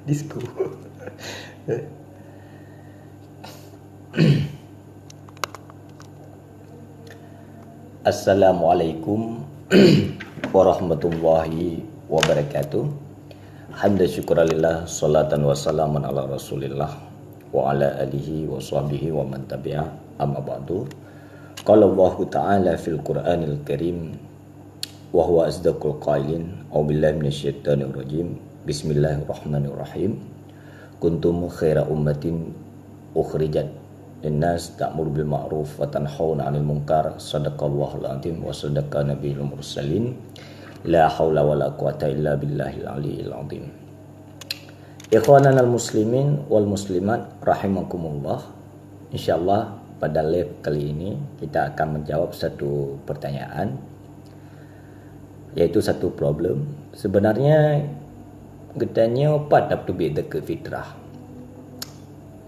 Disco. Assalamualaikum warahmatullahi wabarakatuh. Hamdan syukralillah, salatan wassalaman ala rasulillah wa ala alihi wa sahbihi wa man tabi'ah, amma ba'du. Qala Allah ta'ala fil Qur'anil Karim wa huwa asdaqul qailin. A'udzubillahi minasyaitonir rajim. Bismillahirrahmanirrahim. Kuntum khaira ummatin ukhrijat linnas ta'muru bil ma'ruf wa tanhauna 'anil munkar. Shadaqallahul 'azim wa sadaqa nabiyul mursalin. La haula wala quwata illa billahil aliyyil 'azim. Ikhwananal muslimin wal muslimat rahimakumullah. Insyaallah pada live kali ini kita akan menjawab satu pertanyaan, yaitu satu problem. Sebenarnya katanya apa dapat beda ke fitrah.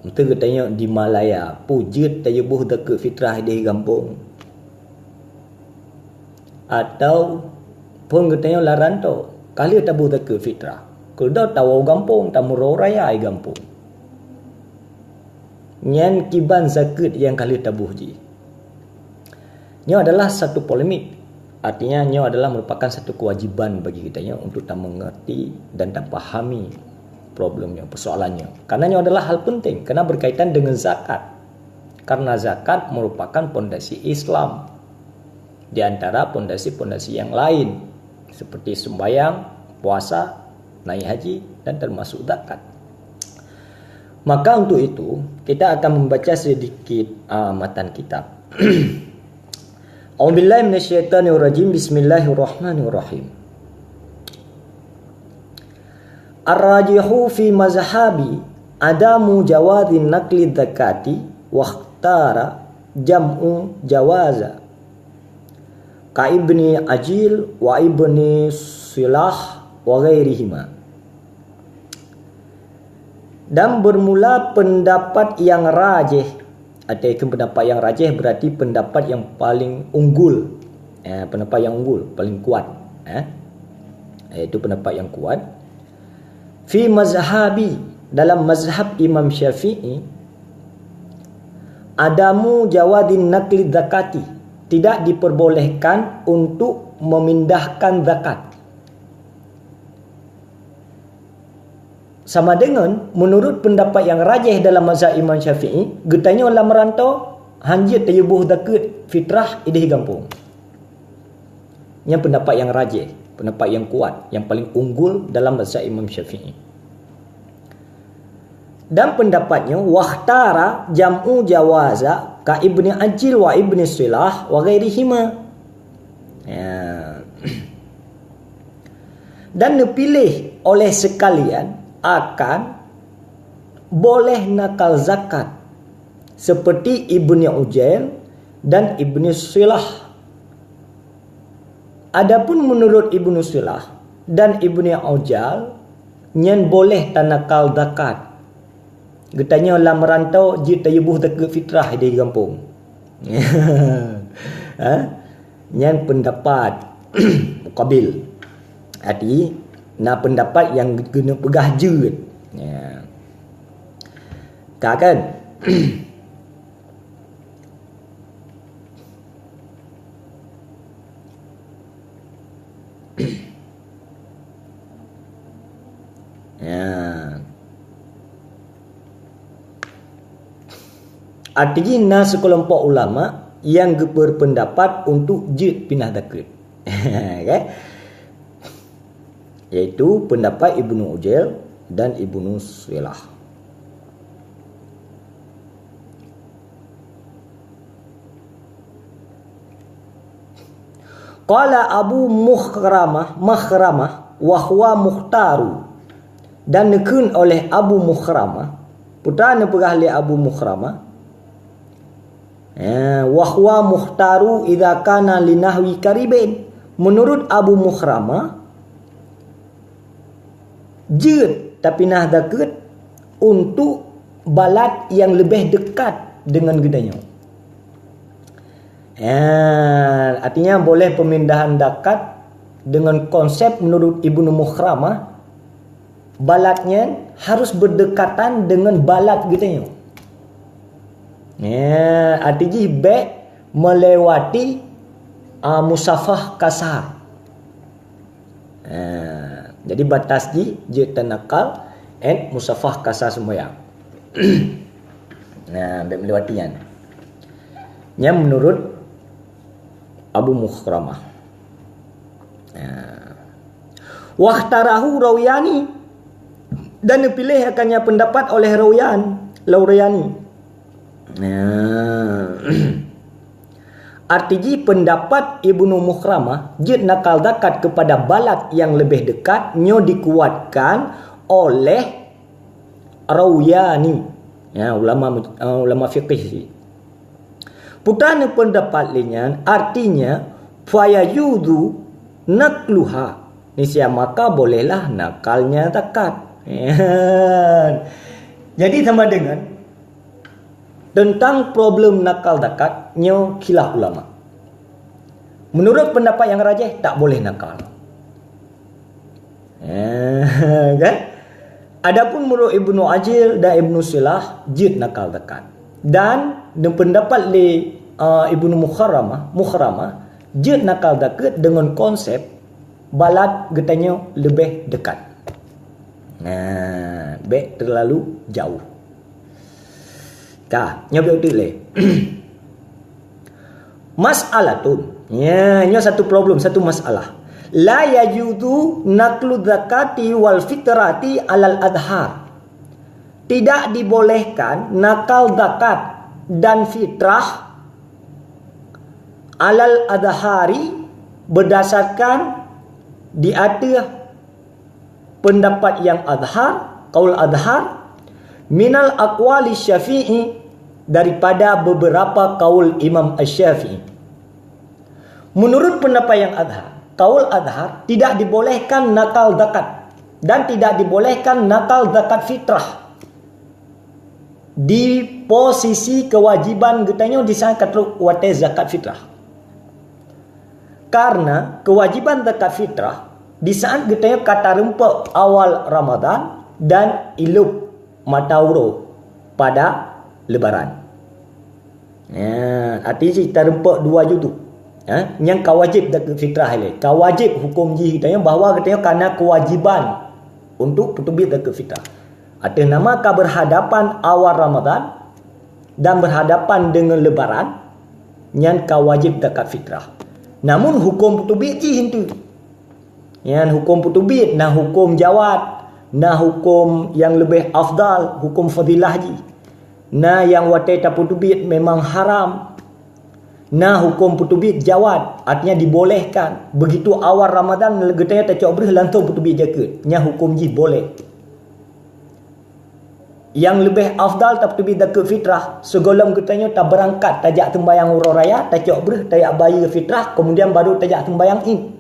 Kita katanya di Malaya pujit tayo buh ke fitrah di kampung. Atau pun katanya laranto kali tabu ke fitrah. Kalau tahu kampung tamu raya ai kampung. Nyan kiban zakat yang kali tabuh ji. Ini adalah satu polemik. Artinya ini adalah merupakan satu kewajiban bagi kita untuk tak mengerti dan tak pahami problemnya, persoalannya. Karena ini adalah hal penting, karena berkaitan dengan zakat. Karena zakat merupakan pondasi Islam di antara pondasi-pondasi yang lain seperti sembahyang, puasa, naik haji dan termasuk zakat. Maka untuk itu kita akan membaca sedikit matan kitab. A'udzubillahi minasyaitonir rajim. Bismillahirrahmanirrahim. Ar-rajihu fi mazhabi adamu jawadin naqli dzakati wa ikhtara jam'u jawaza ka ibni Ajil wa ibni Silah wa ghairihima. Dan bermula pendapat yang rajih. Ada pendapat yang rajih berarti pendapat yang paling unggul. Pendapat yang unggul, paling kuat. Itu pendapat yang kuat. Fi mazhabi, dalam mazhab Imam Syafi'i, adamu jawadin naqli zakati, tidak diperbolehkan untuk memindahkan zakat. Sama dengan menurut pendapat yang rajih dalam mazhab Imam Syafi'i, getanya orang merantau hanjit tayabuh zakat fitrah idih kampung. Yang pendapat yang rajih, pendapat yang kuat, yang paling unggul dalam mazhab Imam Syafi'i. Dan pendapatnya wahtara jam'u jawaza ka ibni Ajil wa ibni Silah wa ghairihima. Dan dipilih oleh sekalian akan boleh nakal zakat seperti Ibni Ujail dan Ibni Silah. Adapun menurut Ibnu Silah dan Ibni Ujail nyen boleh tanakal zakat. Getanya lah merantau ji tayabuh zakat fitrah di kampung. Nyen pendapat muqabil. Arti pendapat yang kena pegah je. Tak kan? Artinya sekelompok ulama yang berpendapat untuk jid pindah zakat. Okay? Yaitu pendapat Ibnu Ujail dan Ibnu Silah. Qala Abu Mukhramah wa huwa mukhtaru, dan nekun oleh Abu Mukhramah, putana perahli Abu Mukhramah, wa huwa mukhtaru idza kana linahwi karibin. Menurut Abu Mukhramah, jeut tapi nah dakut untuk balad yang lebih dekat dengan gedanya. Artinya boleh pemindahan dekat dengan konsep menurut Ibnu Mukhramah, baladnya harus berdekatan dengan balad gedanya. Artinya baik melewati musafah kasar. Jadi batas je tanakal musafah kasar semua. Baik melewati kan. Yang menurut Abu Mukhramah. Wahtarahu Rawiyani, dan dipilih akannya pendapat oleh Rawiyani. Artinya pendapat Ibnu Mukhramah jid nakal dekat kepada balad yang lebih dekat nyo dikuatkan oleh Rawiyani, ulama fiqih. Putana pendapat lainnya artinya fayayudu nakluha, nisya maka bolehlah nakalnya dekat. Jadi sama dengan tentang problem nakal dekat nyo khilaf ulama. Menurut pendapat yang rajih tak boleh nakal. Kan? Adapun menurut Ibnu Ajil dan Ibnu Silah jid nakal dekat. Dan pendapat Ibnu Mukhramah jid nakal dekat dengan konsep balad getanya lebih dekat. Baik terlalu jauh. Nyobek dile. Mas'alatun. Nya satu problem, satu masalah. La yajudu naklu zakati wal fitrati alal adhar. Tidak dibolehkan nakal zakat dan fitrah alal adhari berdasarkan di atas pendapat yang adhar, qaul adhar, minal aqwali Syafi'i, daripada beberapa kaul Imam Asy-Syafi'i. Menurut pendapat yang adhar, kaul adhar, tidak dibolehkan nakal zakat dan tidak dibolehkan nakal zakat fitrah. Di posisi kewajiban getanya di sana kata wate zakat fitrah. Karena kewajiban zakat fitrah di saat getanya kata rempah awal Ramadan dan ilup matauro pada lebaran. Artinya kita rempah dua jutu. Yang kawajib zakat fitrah ni. Kawajib hukum ji katanya bahawa katanya karena kewajiban untuk petubit zakat fitrah. Artinya nama berhadapan awal Ramadan dan berhadapan dengan lebaran yang kawajib zakat fitrah. Namun hukum petubit ji itu. Yang hukum petubit, nah hukum jawad, nah hukum yang lebih afdal, hukum fadilah ji. Nah yang watai tak petubit memang haram. Nah hukum petubit jawad, artinya dibolehkan. Begitu awal Ramadan getanya tak cok langsung petubit jaket. Nya hukum ji boleh. Yang lebih afdal tak petubit zakat fitrah, segolong getanya tak berangkat tajak tembayang urang raya, tak cok tajak bayi fitrah, kemudian baru tajak tembayang in.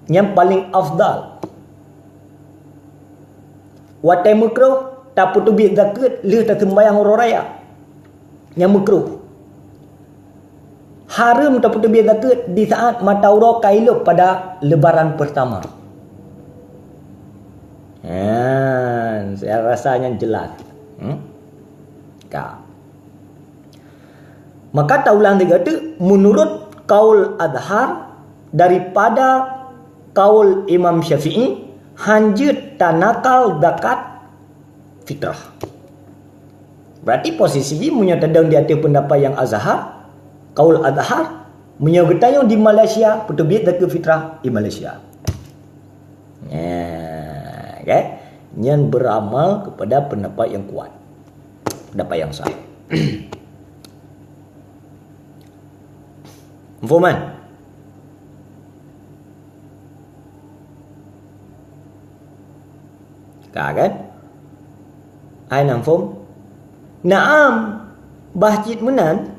Yang paling afdal. Watai makruh tak petubit zakat leh tak tembayang urang raya. Yang makruh. Haram tak petubit zakat di saat mata urang kailup pada lebaran pertama. Saya rasanya jelas. Maka taulang tiga tu menurut kaul adhar daripada kaul Imam Syafi'i hanjut tanakal zakat fitrah. Berarti posisi ini menyatakan di atas pendapat yang azhar, kaul adhar menyatakan di Malaysia petubit zakat fitrah di Malaysia. Okay? Yang beramal kepada pendapat yang kuat, pendapat yang sahih. Fuman. kan ai nang fom na'am bahjit menan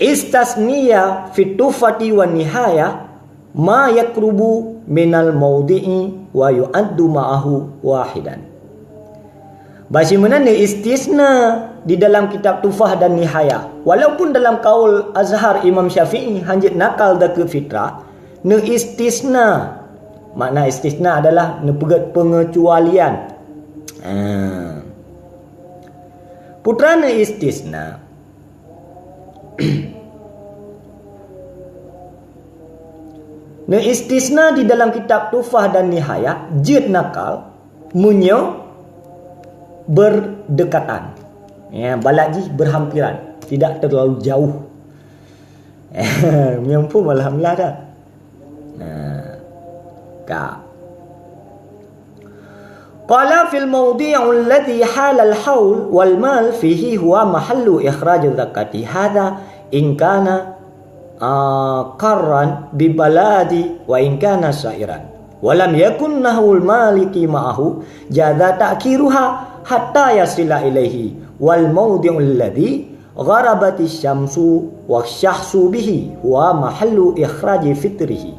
istasniya fi tufati wa nihaya ma yakrubu minal mawdi'i wa yu'addu ma'ahu wahidan. Bahasa mana ni istisna di dalam kitab Tufah dan Nihaya. Walaupun dalam kaul Azhar Imam Syafi'i hanjit nakal dakut fitrah, ne istisna. Makna istisna adalah ne pegat pengecualian. Putra ne istisna. Ne istisna di dalam kitab Tufah dan Nihaya jid nakal munyo berdekatan, ya, balaji berhampiran, tidak terlalu jauh. Menyampu alhamdulillah dah. Qala fil mawdi' alladhi hala al-hawl wal mal fihi huwa mahallu ikhraj zakati hadha in kana qarran bi baladi wa in kana sa'iran walam yakun nahul maliki ma'ahu jadha ta'kiruha hatta yasila ilaihi wal mawdi'ul ladhi gharabati syamsu wa syahsu bihi wa mahallu ikhraji fitrihi.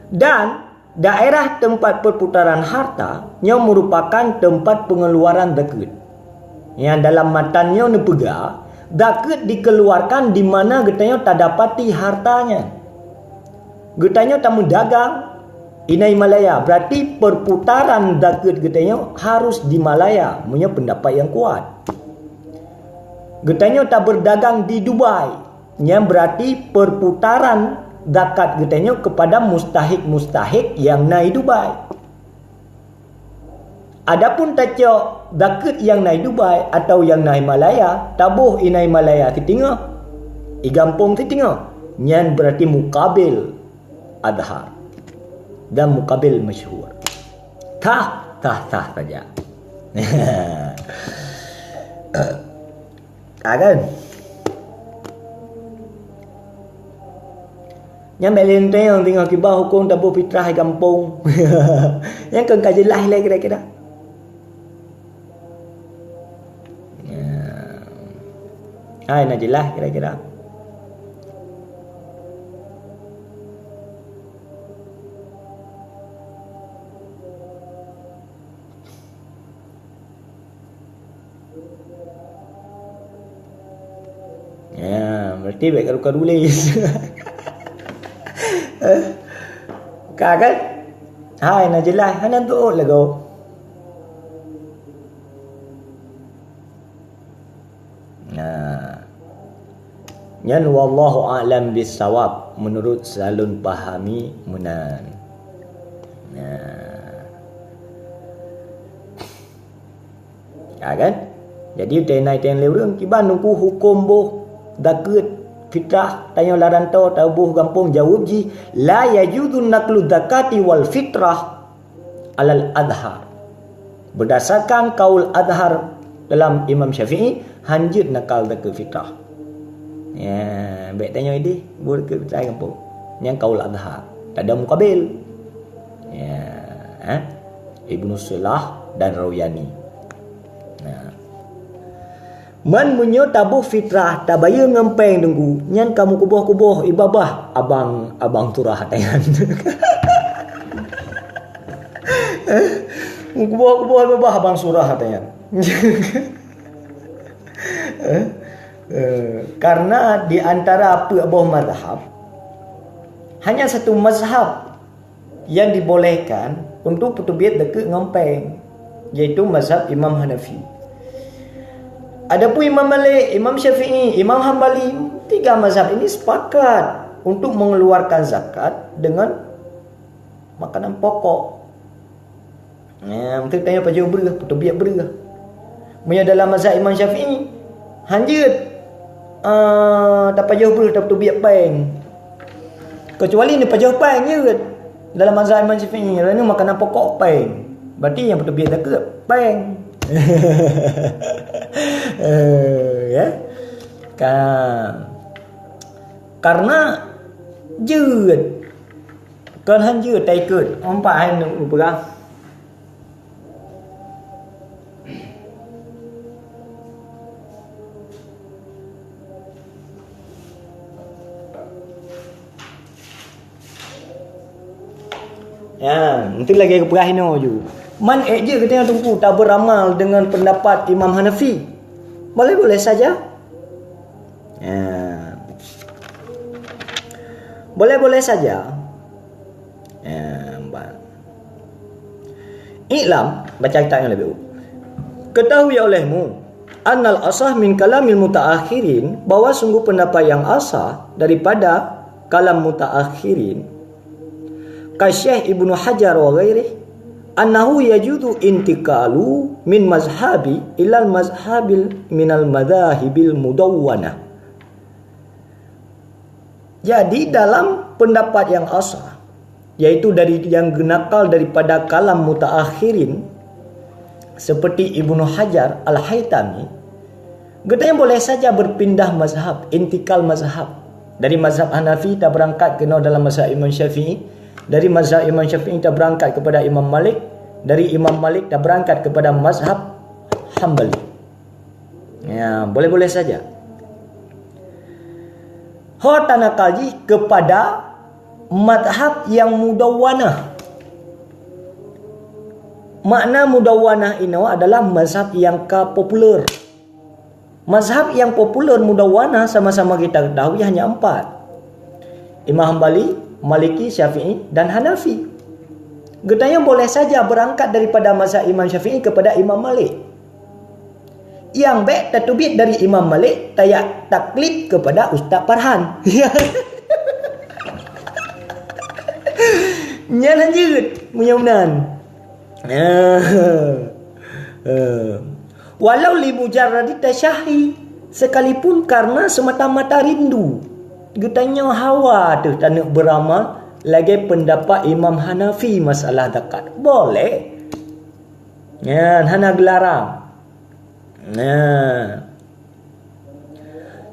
Dan daerah tempat perputaran harta yang merupakan tempat pengeluaran zakat. Yang dalam matannya ni pega zakat dikeluarkan di mana getanya tak dapati hartanya. Getanya tamu dagang inai Malaya, berarti perputaran zakat getanya harus di Malaya, punya pendapat yang kuat. Getanya tak berdagang di Dubai, yang berarti perputaran zakat getanya kepada mustahik-mustahik yang naik Dubai. Adapun tacok zakat yang naik Dubai atau yang naik Malaya, tabuh inai Malaya ketingah, igampung ketingah, yang berarti mukabil adhar dan mukabil masyhur. Tah saja. Kan? Yang belente yang tinggal kibah hukum tabu fitrah kampung. Yang kan kajelah lah kira-kira. Hai nak jelas kira-kira. Berarti baik kalau tulis. Kan? Hai nak jelas, hanya tu lah kau. Yan wallahu a'lam bisawab menurut salun pahami munan. Kan? Jadi tenai leureung kiban nungku hukum boh zakat fitrah tanya larantau tabuh gampung jawab ji la yajudun naqlu zakati wal fitrah alal adhar. Berdasarkan kaul adhar dalam Imam Syafi'i hanjut nakal zakat fitrah. Ya, baik tanya ini boleh ke fitrah gampung. Yang kaul adhar tak ada mukabil. Ya, Ibnu Salah dan Rawyani. Man munyo tabuh fitrah tak bayar ngempeng tunggu nyan kamu kubuh-kubuh ibabah abang turah tangan. Kubuh-kubuh ibabah abang surah tangan. Karena di antara apa mazhab hanya satu mazhab yang dibolehkan untuk petubiat dekat ngempeng, yaitu mazhab Imam Hanafi. Adapun Imam Malik, Imam Syafi'i, Imam Hambali, tiga mazhab ini sepakat untuk mengeluarkan zakat dengan makanan pokok. Mungkin tanya apa jauh berah, petubiat berah. Punya dalam mazhab Imam Syafi'i, hanjut dapat jauh berah, dapat petubiat peng. Kecuali ni pajauh peng je dalam mazhab Imam Syafi'i, kerana makanan pokok peng. Berarti yang petubiat zakat peng. Ya, karena jud Kan hanja tai ket. Empat hai nak berperang. Ya, nanti lagi ke perahino je. Man je kita yang tunggu tak beramal dengan pendapat Imam Hanafi. Boleh-boleh saja. Ya. Boleh-boleh saja. Ya, I'lam, baca kitab yang lebih. Ketahui olehmu annal asah min kalamil mutaakhirin, bahwa sungguh pendapat yang asah daripada kalam mutaakhirin ka Syekh Ibnu Hajar wa ghairihi annahu yajudu intikalu min mazhabi ilal mazhabil minal madhahibil mudawwanah. Jadi dalam pendapat yang asah, yaitu dari yang genakal daripada kalam mutaakhirin seperti Ibnu Hajar Al-Haytami, katanya boleh saja berpindah mazhab, intikal mazhab. Dari mazhab Hanafi kita berangkat kena dalam mazhab Imam Syafi'i, dari mazhab Imam Syafi'i kita berangkat kepada Imam Malik, dari Imam Malik kita berangkat kepada mazhab Hambali. Ya, boleh-boleh saja. Tanakaji kepada madhab yang mudawwanah. Makna mudawwanah ini adalah mazhab yang popular. Mazhab yang popular mudawwanah sama-sama kita ketahui hanya 4. Imam Hambali, Maliki, Syafi'i dan Hanafi. Katanya boleh saja berangkat daripada mazhab Imam Syafi'i kepada Imam Malik. Yang baik tatubit dari Imam Malik tayak taklid kepada Ustaz Farhan. Nyan lanjut mudah-mudahan. Walau li mujarradi tasyahi, sekalipun karena semata-mata rindu. Getanya hawa tu tak nak beramal lagi pendapat Imam Hanafi masalah zakat. Boleh. Ya, hana gelarang. Nah.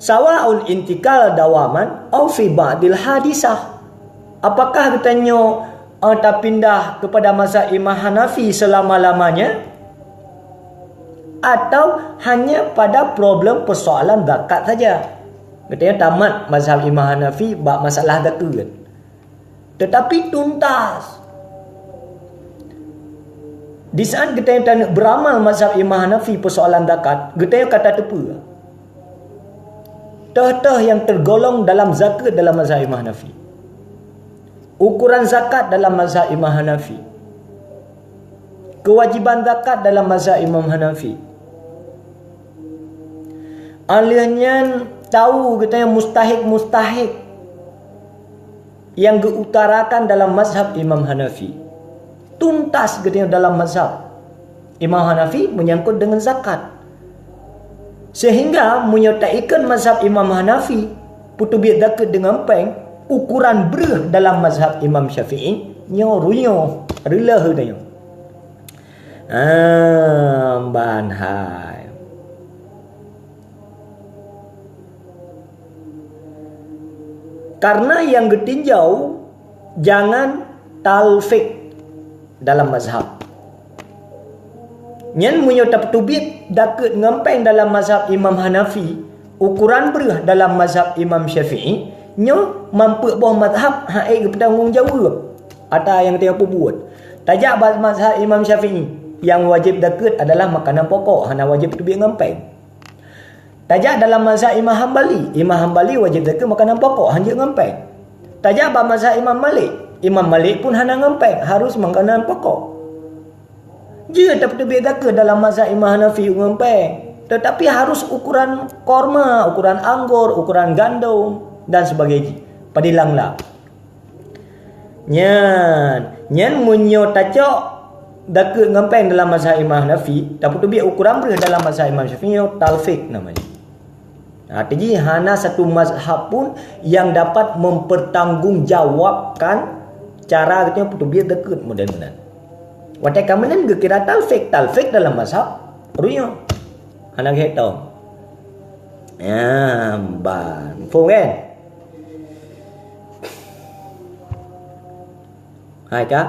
Sawaun intikal dawaman au fi ba'dil hadisah. Apakah katanya tak pindah kepada mazhab Imam Hanafi selama-lamanya, atau hanya pada problem persoalan zakat saja? Katanya tamat mazhab Imam Hanafi bab masalah zakat, tetapi tuntas. Di saat kita tak nak beramal mazhab Imam Hanafi persoalan zakat, kita kata tepu. Tah-tah yang tergolong dalam zakat dalam mazhab Imam Hanafi, ukuran zakat dalam mazhab Imam Hanafi, kewajiban zakat dalam mazhab Imam Hanafi, alihnya tahu kita yang mustahik yang diutarakan dalam mazhab Imam Hanafi, tuntas kita dalam mazhab Imam Hanafi menyangkut dengan zakat, sehingga menyertaikan mazhab Imam Hanafi putubit zakat dengan peng ukuran berah dalam mazhab Imam Syafi'i nyorunyo relah dia. Banhai. Karena yang ketinjau jangan talfik dalam mazhab. Nyen munyo tak tubit daket ngempeng dalam mazhab Imam Hanafi, ukuran berah dalam mazhab Imam Syafi'i, nyo mampu boh mazhab haik bertanggungjawab atas yang dia buat. Tajak mazhab Imam Syafi'i yang wajib daket adalah makanan pokok, hana wajib tubit ngempeng. Tajak dalam mazhab Imam Hambali wajib zakat makanan pokok, hanya ngempeng. Tajak dalam mazhab Imam Malik pun hanya ngempeng, harus makanan pokok. Dia tak terbit zakat dalam mazhab Imam Hanafi ngempeng, tetapi harus ukuran korma, ukuran anggur, ukuran gandum dan sebagainya. Padilanglah. Nyan munyo tacok zakat ngempeng dalam mazhab Imam Hanafi, tapi terbit ukuran berapa dalam mazhab Imam Syafi'i, talfik namanya. Artinya hana satu mazhab pun yang dapat mempertanggungjawabkan cara katanya putubiyat dekat modern-modern. Watai kamanan ke kira talfik dalam mazhab ruyo. Hana kita. Ya, ban. Faham kan? Hai kak?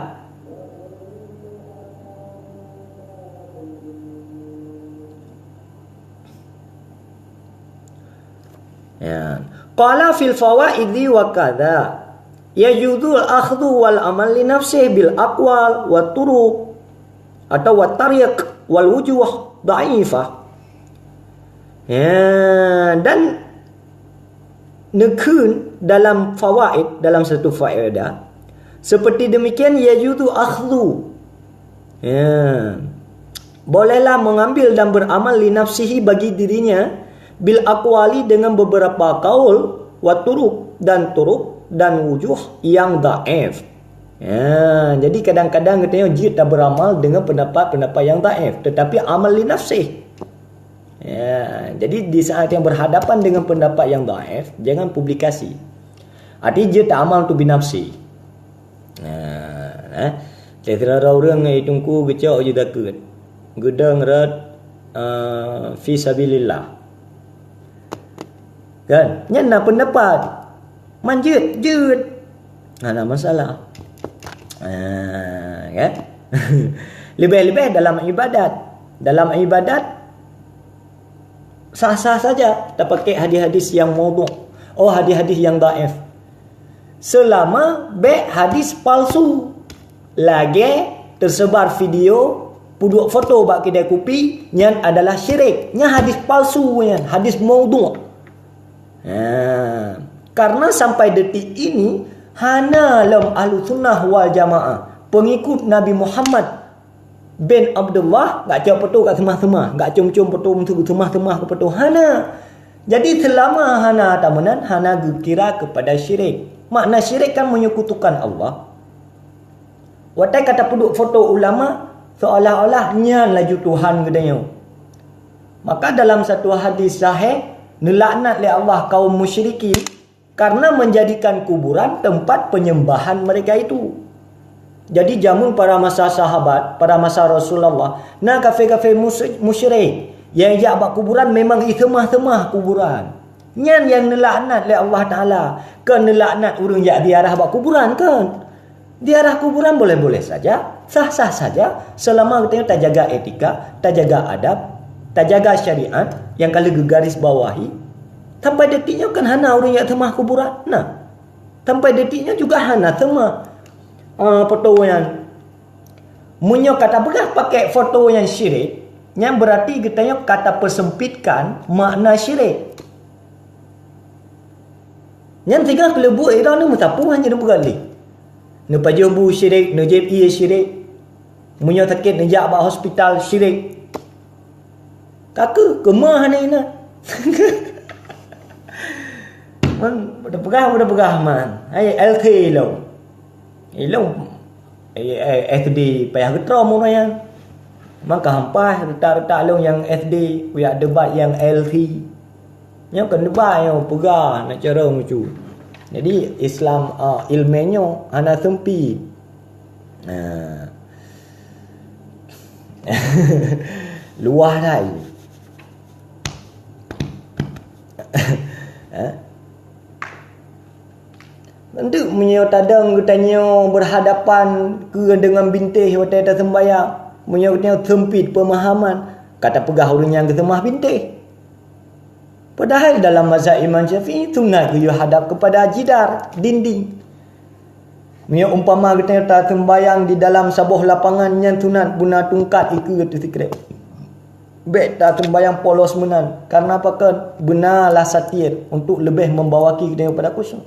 Ya. Qala fil fawaidi wa kadza yajuzul akhdhu wal amal li nafsihi bil aqwal wa turuq atau wa tariq wal wujuh dhaifah. Ya, dan nekun dalam fawaid, dalam satu faedah seperti demikian, yajuzu akhdhu, ya, bolehlah mengambil dan beramal li nafsihi, bagi dirinya, bil aqwali, dengan beberapa kaul, wa turuq, dan wujuh yang dhaif. Ya, jadi kadang-kadang katanya jid dah beramal dengan pendapat-pendapat yang dhaif, tetapi amal li nafsihi. Ya, jadi di saat yang berhadapan dengan pendapat yang dhaif, jangan publikasi. Artinya dia tak amal tu binafsi. Saya kira orang yang tunggu gecok je takut. Gedang rat fi sabilillah. Kan? Nyana pendapat. Manjut, jut. Ada masalah. Kan? Lebih-lebih dalam ibadat. Dalam ibadat sah-sah saja tak pakai hadis-hadis yang maudhu', hadis-hadis yang dhaif, selama hadis palsu lagi tersebar video puduk foto bak kedai kopi yang adalah syirik, yang hadis palsu, yang hadis maudhu'. Karena sampai detik ini hana lam ahlu sunnah wal jamaah, pengikut Nabi Muhammad bin Abdullah, gak jauh petu kat semah-semah, gak cum-cum petu untuk semah-semah ke petu hana. Jadi selama hana tamanan, hana kira kepada syirik. Makna syirik kan menyekutukan Allah. Watai kata peduk foto ulama seolah-olah nyan laju Tuhan gedanya. Maka dalam satu hadis sahih, nelaknat oleh Allah kaum musyrikin karena menjadikan kuburan tempat penyembahan mereka itu. Jadi jamun para masa sahabat, pada masa Rasulullah, nah kafe-kafe musyrik yang ajak bak kuburan memang itemah-temah kuburan. Nyan yang nelaknat oleh Allah Ta'ala. Kan nelaknat urang jak diarah bak kuburan kan. Diarah kuburan boleh-boleh saja, sah-sah saja, selama kita tak jaga etika, tak jaga adab, tak jaga syariat yang kalau garis bawahi. Sampai detiknya kan hana urang jak temah kuburan. Nah, sampai detiknya juga hana temah foto yang munyo kata begah pakai foto yang syirik, yang berarti kita kata persempitkan makna syirik. Yang tiga kelebu era ni mutapu hanya dia bergali. Ne pajobu syirik, ne JPI syirik. Munyo sakit nejak ba hospital syirik. Kaka kemah ni na. Man udah pegah man. Ai LT lo. Ilong SD payah getro mono yang maka hampas retak-retak long yang SD punya debat yang LT yang kan debat yang pegah nak cara macam. Jadi Islam ilmunya ana sempit. Luah dah. Nanti menyo tadang katanya berhadapan ke dengan bintih waktu ada sembahyang, menyo katanya sempit pemahaman, kata pegah orang yang kesemah bintih. Padahal dalam mazhab Imam Syafi'i sunat ku hadap kepada jidar, dinding. Menyo umpama katanya tak sembahyang di dalam sebuah lapangan yang sunat guna tungkat iku tu sikret. Bet tak sembahyang polos menan. Karena apa kan? Benarlah satir untuk lebih membawaki katanya pada khusyuk.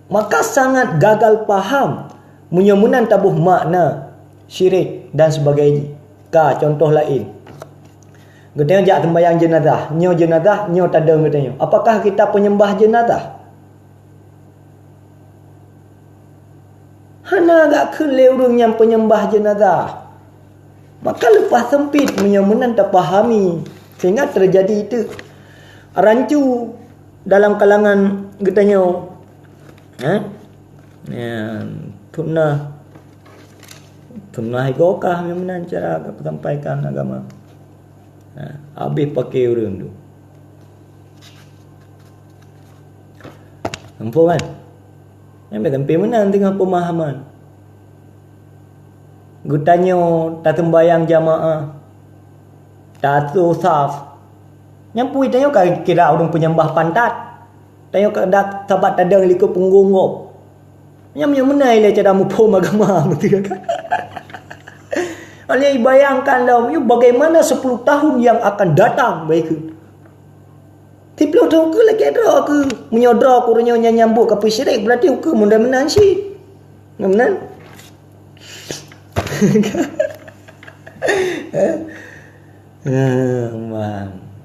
Maka sangat gagal faham menyemunan tabuh makna syirik dan sebagainya. Contoh lain, katanya jak sembahyang jenazah, nyo tadang katanya. Apakah kita penyembah jenazah? Hana agak kelih orang yang penyembah jenazah. Maka lepas sempit menyemunan tak fahami, sehingga terjadi itu rancu dalam kalangan katanya. Tunah igokah memang cara sampaikan agama. Habis pakai orang tu. Nampak kan? Yang sampai menang tengah pemahaman. Gutanya tak sembayang jamaah. Tak tu saf. Yang pui tanya kira orang penyembah pantat. Tanya dak sabat tadang likut punggung ngop. Yang menai le cara mupom agama betul kan? Alih bayangkan dah bagaimana 10 tahun yang akan datang baik ke. Tiplau tahu ke lagi ada ke menyodra kurnya nyambuk ke syirik berarti ke mudah-mudahan syi. Mudah-mudahan.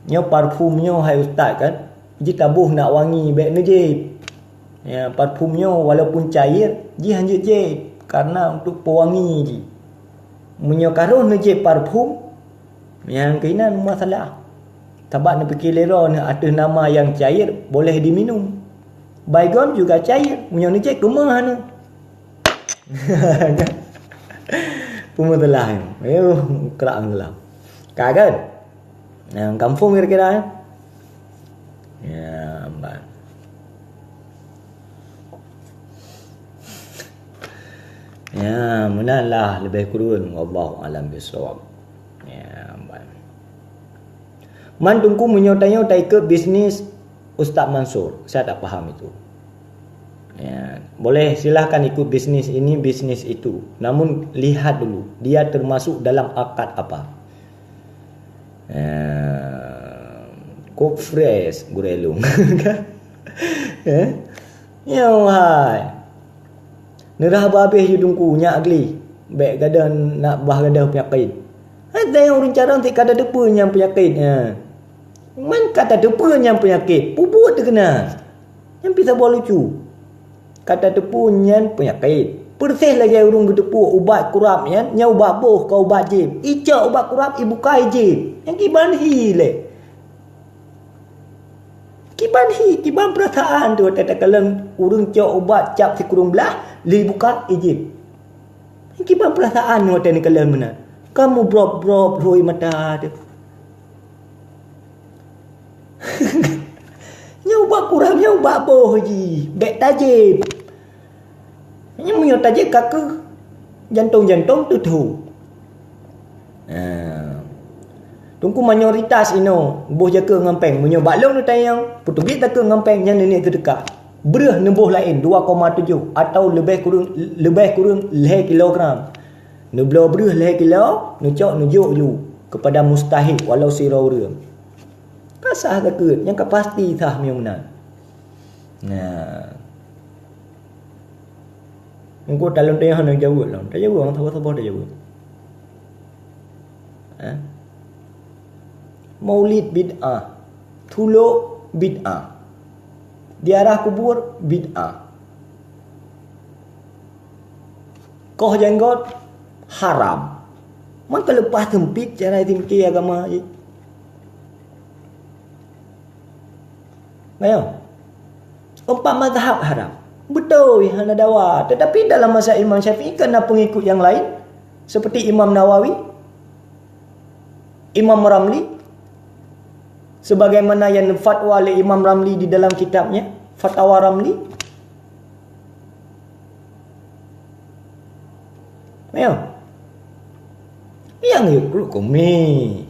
Nya parfumnya hai ustaz kan. Ji tabuh nak wangi baik ni je. Ya parfumnya walaupun cair ji hanjut je karena untuk pewangi je. Munyo karun ni je parfum yang kainan masalah. Sebab nak fikir lera ni ada nama yang cair boleh diminum. Baygon juga cair. Munyo ni je kemah ni. Pemutalah. Kerak ngelam. Kagan. Yang kampung kira-kira. Ya, mbak. Ya, munalah lebih kurun wallahu alam bisawab. Ya, mbak. Man tungku menyotanya tak ikut bisnis Ustaz Mansur. Saya tak faham itu. Ya, boleh silahkan ikut bisnis ini, bisnis itu. Namun lihat dulu dia termasuk dalam akad apa. Kok fresh gurelung. Ya wahai. Nerah babeh je tungku nyak agli. Baik gadan nak bah gadah penyakit. Ada yang orang cara nanti kata depa yang penyakit. Man kata depa yang penyakit. Puput terkena. Yang bisa buat lucu. Kata depa yang penyakit. Persis lagi orang berdepu ubat kurap yang ubat boh ke ubat jib. Icak ubat kurap ibu kai jib. Yang kiban hile. Kiban perasaan tu katakan urang cak ubat cap si kurung belah li buka ijib. Yang kiban perasaan tu ni kalian mana? Kamu brop roi mata tu. Nya ubat kurap nya ubat boh ji. Bek tajib. Ini punya tajik kaki jantung-jantung tu. Tunggu mayoritas ino buh jaga ngampeng punya baklong tu tayang putubit tak ke ngampeng yang nenek terdekat. Berah nembuh lain 2,7 atau lebih kurang 5 kilogram. Nu belah berah 5 kilo, nu cok nu juk ju kepada mustahil walau sirau re. Kasah tak ke yang pasti sah punya menang. Nah. Engkau dalam tayang nak jawab lah. Tak jawab orang sabar-sabar dah jawab. Maulid bid'ah. Tuluk bid'ah. Diarah kubur bid'ah. Koh jenggot haram. Maka lepas sempit cara tinggi agama je. Ayo. 4 mazhab haram. Betul yang ada dawa. Tetapi dalam masa Imam Syafi'i kena pengikut yang lain seperti Imam Nawawi, Imam Ramli, sebagaimana yang fatwa oleh Imam Ramli di dalam kitabnya Fatwa Ramli. Ayo. Yang yuk kumi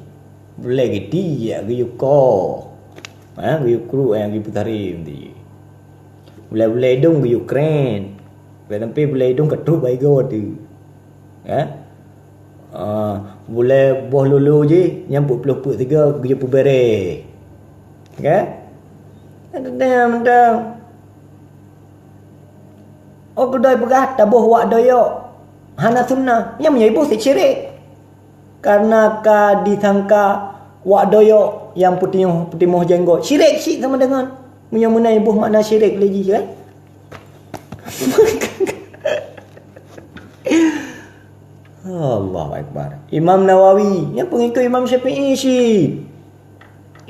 boleh gitu ya yuk ko. Yuk kru yang diputarin di. Boleh hidung ke Ukraine. Tapi boleh hidung ketuk baik tu. Boleh boh lulu je nyampuk pelupuk 3 ke pubere. Ada. Oh kedai berat tabuh wak doyok. Hana sunnah yang menyaibu syirik. Karena ka disangka wak doyok yang putih moh jenggot. Syirik sama dengan menyamuna ibuh makna syirik lagi kan? Allahu Akbar. Imam Nawawi yang pengikut Imam Syafi'i syi.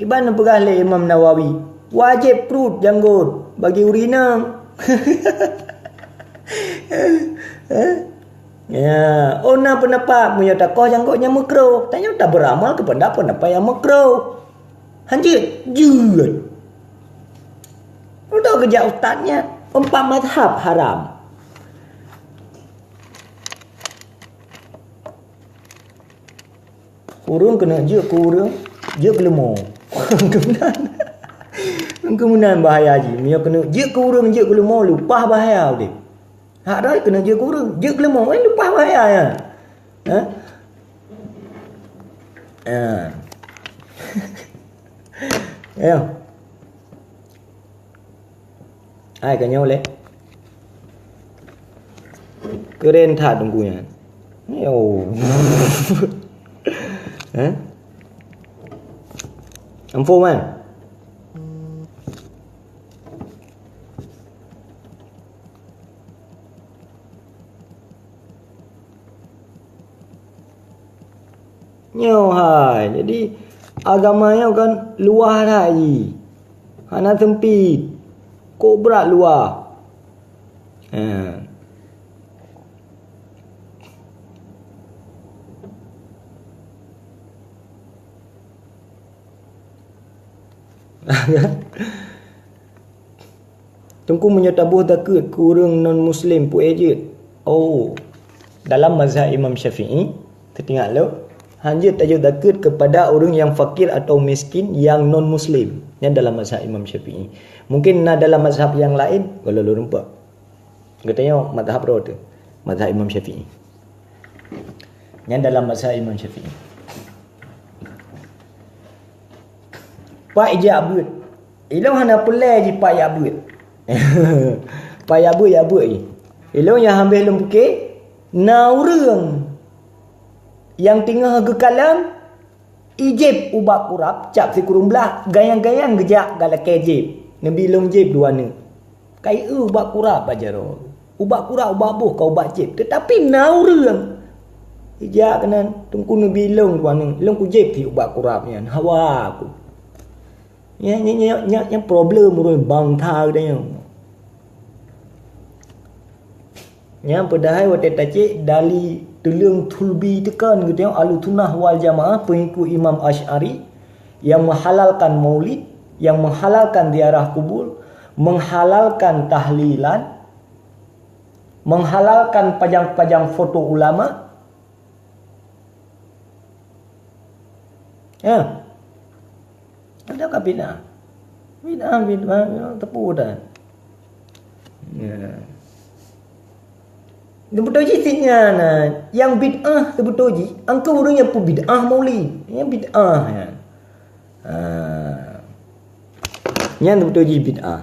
Iban pegah le Imam Nawawi. Wajib perut janggut bagi urina. Ya, ona pendapat punya takoh janggutnya makruh. Tanya tak beramal kepada pendapat yang makruh. Hanjit jut. Udah kerja ustaznya 4 mazhab haram. Kurung kena je kurung, je kelemo. Kemudian bahaya je. Dia kena je kurung, je kelemo, lupa bahaya dia. Hak dah kena je kurung, je kelemo, lupa bahaya ya. Ha? Ya. Ai cả nhau lên. Keren thả tunggunya. Yo. Hah? Ampo man. Nyo hai. Jadi agamanya kan luar lagi. Hana sempit. Kok berat luar. Tungku menyatabuh takut kurang non-Muslim pu ejit. Oh. Dalam mazhab Imam Syafi'i, tertinggal lo, hanya tajuk takut kepada orang yang fakir atau miskin yang non-Muslim. Yang dalam mazhab Imam Syafi'i. Mungkin dalam mazhab yang lain, kalau lo rumpak. Katanya mazhab apa tu? Mazhab Imam Syafi'i. Yang dalam mazhab Imam Syafi'i. Pak Jabut. Ilo hana pelai je Pak Jabut. Pak Jabut ni. Ilo yang ambil lembukit, naurang yang tengah ke kalam ijib ubak kurap cap si kurung belah gayang-gayang gejak galak kejib nabi long jib dua ni kai ubak kurap aja ro ubak kurap ubak buh kau ubak jib tetapi naurang ijak kanan tungku nabi long dua ni long ku jib ti ubak kurap ni hawa aku yang problem urang bang tha dia yang padahal waktu tadi dali telung tulbi tekan gitu yang Ahlussunnah wal Jamaah pengikut Imam Asy'ari yang menghalalkan maulid, yang menghalalkan ziarah kubur, menghalalkan tahlilan, menghalalkan pajang-pajang foto ulama. Ya. Adakah bid'ah? Bid'ah tepu dah. Ya. Dia betul-betul yang bid'ah dia betul-betul angka orang yang pun bid'ah maulid yang bid'ah ya. Yang betul-betul bid'ah.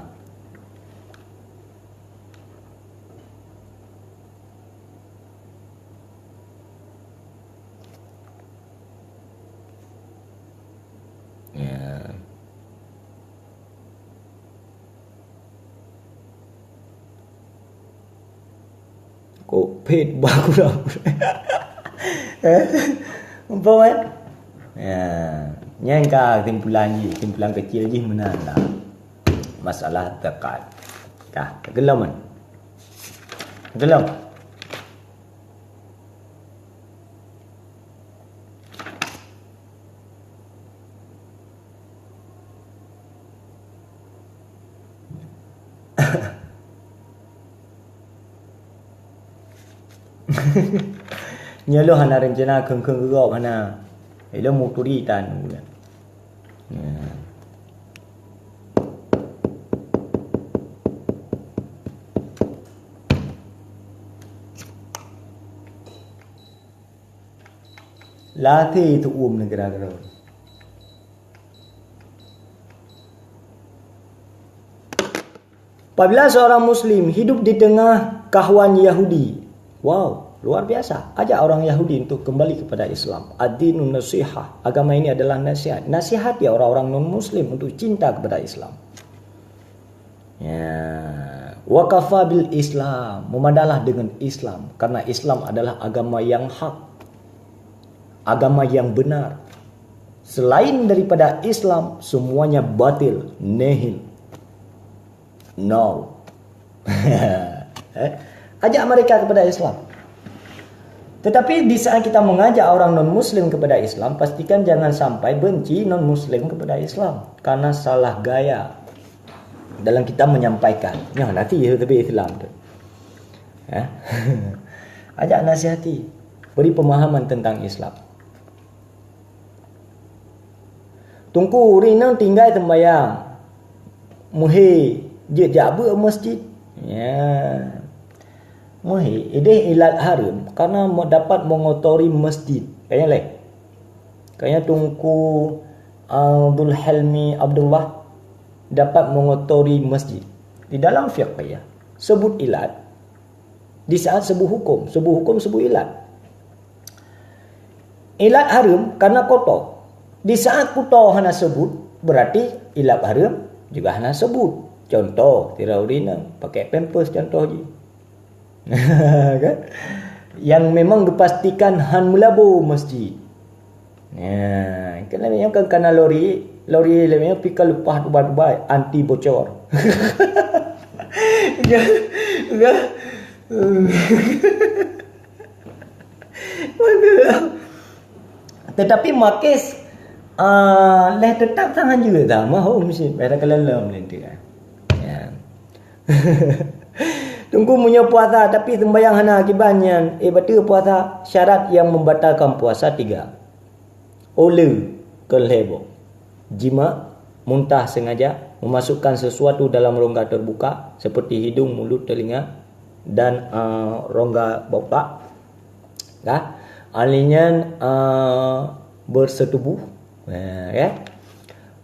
Ya. Kok pet baku dah. Apa kan? Ya, nyangka timpulan kecil je mana lah. Masalah dekat. Kah, gelam kan? Gelam. Nyalo hana rencana keng-keng gerok hana. Ilo muturi tan. Ya. Latih itu negara-negara. Apabila seorang Muslim hidup di tengah kawan Yahudi, wow, luar biasa. Ajak orang Yahudi untuk kembali kepada Islam. Ad-dinun nasihah. Agama ini adalah nasihat. Nasihat ya orang-orang non-Muslim untuk cinta kepada Islam. Ya. Wa kafa bil Islam. Memadalah dengan Islam. Karena Islam adalah agama yang hak. Agama yang benar. Selain daripada Islam, semuanya batil, nihil. No. Ajak mereka kepada Islam. Tetapi di saat kita mengajak orang non-Muslim kepada Islam, pastikan jangan sampai benci non-Muslim kepada Islam. Karena salah gaya dalam kita menyampaikan. Ya, nanti tapi Islam tu. Ajak nasihati. Beri pemahaman tentang Islam. Tungku rinang tinggal sembahyang. Muhi je jabu masjid. Ya. Muhi ini ilat haram karena dapat mengotori masjid. Kayaknya leh. Kayaknya tungku Abdul Helmi Abdullah dapat mengotori masjid. Di dalam fiqh ya, sebut ilat di saat sebut hukum sebut ilat. Ilat haram karena kotor. Di saat kotor hana sebut, berarti ilat haram juga hana sebut. Contoh, tiraurina pakai pampers contoh je. Kan? Yang memang dipastikan han melabur masjid. Kena yang kena lori memang pikal lepas dubai anti bocor. Tetapi makis leh tetap tangan juga tak mahu mesti pada kelalam nanti kan. Ya. Tunggu punya puasa tapi sembahyang hana akibatnya. Betul puasa syarat yang membatalkan puasa 3. Oleh kelebo. Jima, muntah sengaja, memasukkan sesuatu dalam rongga terbuka seperti hidung, mulut, telinga dan rongga bopak. Dah. Alinyan bersetubuh, ya.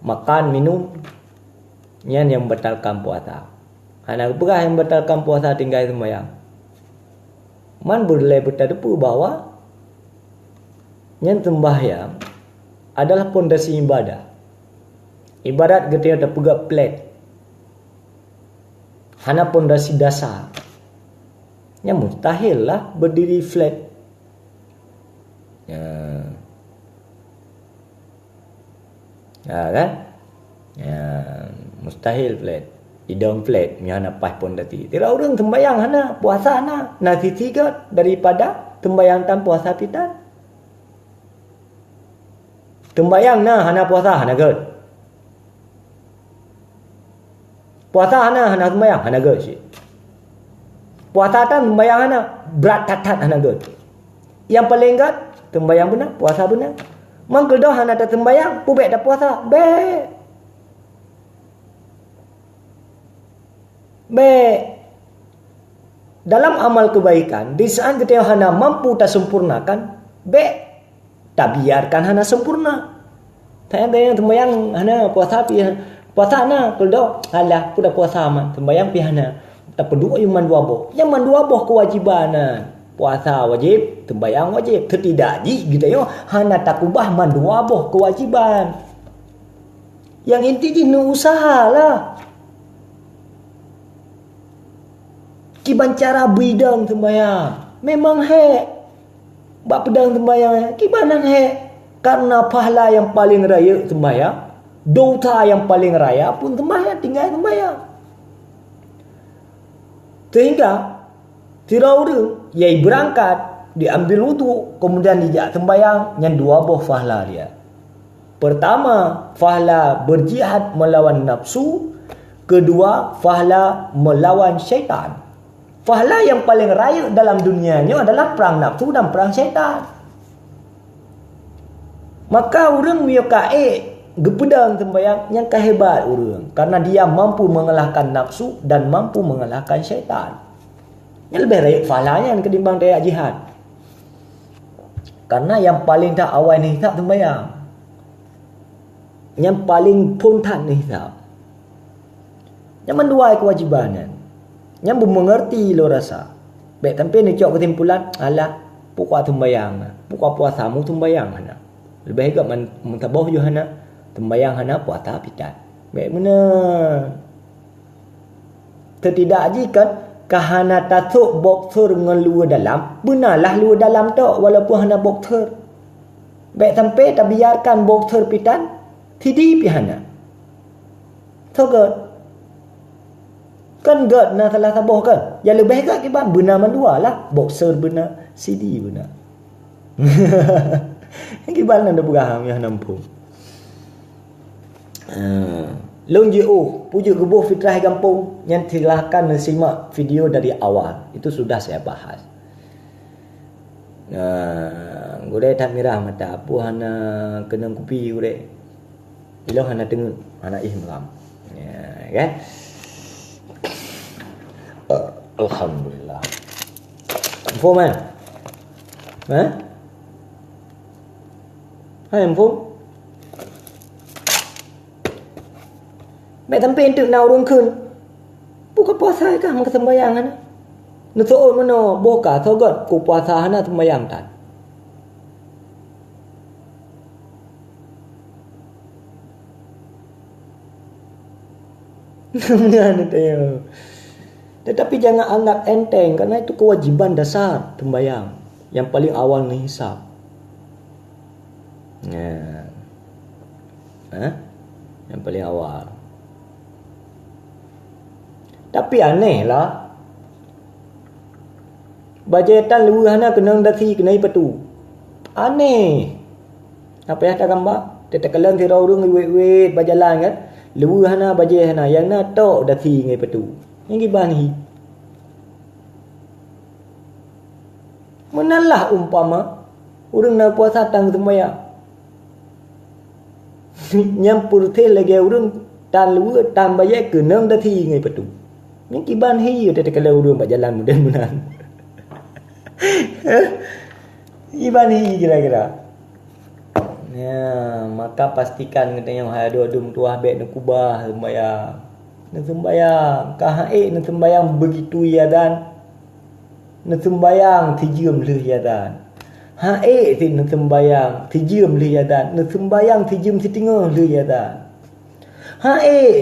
Makan, minum yang membatalkan puasa. Anak berah yang membatalkan puasa tinggal sembahyang. Man boleh bertadepu bahawa yang sembahyang adalah pondasi ibadah. Ibarat ketika ada pegak plate. Hana pondasi dasar. Yang mustahil lah berdiri flat. Ya kan? Ya, mustahil flat. Idam flat yang hana pas pondasi. Tidak orang sembahyang hana puasa hana. Nasi tiga daripada sembahyang tan puasa pitan. Sembahyang na hana puasa hana gerd. Puasa hana sembahyang hana gerd sih. Puasa tan sembahyang hana berat tatat hana gerd. Yang paling gerd sembahyang benar, puasa benar. Mangkel dah hana tak sembahyang, pubek dah puasa. Dalam amal kebaikan, di saat kita hana mampu tak sempurnakan, tak biarkan hana sempurna. Tak ada yang sembahyang hana puasa pi puasa hana kalau dah alah dah puasa man sembahyang pi hana. Tak perlu yang man 2 boh. Yang man 2 boh kewajiban. Puasa wajib, sembahyang wajib. Tidak ji kita yo hana tak ubah man 2 boh kewajiban. Yang inti di usahalah. Kiban cara bidang sembahyang. Memang bak pedang sembahyang. Kibanan karena pahala yang paling raya sembahyang, dosa yang paling raya pun sembahyang, tinggal sembahyang. Sehingga tidak orang yang berangkat diambil wudu kemudian dijak sembahyang yang 2 buah pahala dia. Pertama, pahala berjihad melawan nafsu. Kedua, pahala melawan syaitan. Pahala yang paling raya dalam dunianya adalah perang nafsu dan perang syaitan. Maka orang miyakae gepedang sembahyang yang kehebat orang. Karena dia mampu mengalahkan nafsu dan mampu mengalahkan syaitan. Yang lebih raya pahalanya ketimbang dia jihad. Karena yang paling tak awal ni hisab sembahyang. Yang paling pontan ni hisab. Yang menduai kewajibanan. Yang mengerti lo rasa. Baik sampai ni cok kesimpulan, alah pukul sembahyang, pukul puasa mu sembahyang hana. Lebih agak mentabah jo hana, sembahyang hana puasa pitat. Baik mana? Tidak jikan kahana tasuk boxer dengan luar dalam, benarlah luar dalam tu walaupun hana boxer. Baik sampai tak biarkan boxer pitan, tidak pihana. So good. Kan gerd na salah sabuh kan. Yang lebih agak kiban benar mandua lah. Boxer benar, CD benar. Kiban nak beraham yang nampung. Long JO pujuk gebuh fitrah kampung yang silahkan simak video dari awal. Itu sudah saya bahas. Gure tak mirah mata apu hana kena kupi gure. Ilah hana dengar, hana ihram. Ya, kan? Alhamdulillah. Info man? Hai info? Mẹ tampil tu nak urung kun. Buka puasa kah mak sembahyang ana. Nusoon mano boka sogot ku puasa ana sembahyang tan. Tetapi jangan anggap enteng karena itu kewajiban dasar sembahyang yang paling awal ni hisab. Ya. Yang paling awal. Tapi aneh lah. Bajetan luah na kena dasi kena petu. Aneh. Apa yang tak gambar? Tetakalan si orang wait berjalan kan. Luah na bajeh na yang na tok dasi ngai petu. Yang gibani. Menalah umpama orang nak puasa tang sembahyang. Nyampur the lagi orang tan luah tan bajeh kena dasi ngai petu. Yang kiban hi ada kalau urang berjalan mudah-mudahan. Kiban hi kira-kira. Ya, maka pastikan katanya hai dua-dum tuah bet nak kubah sembahyang. Nak sembahyang, kahai nak sembahyang begitu ya dan. Nak sembahyang tijum leh ya dan. Hai si nak sembahyang tijum leh ya dan. Nak sembahyang tijum setengah leh ya dan.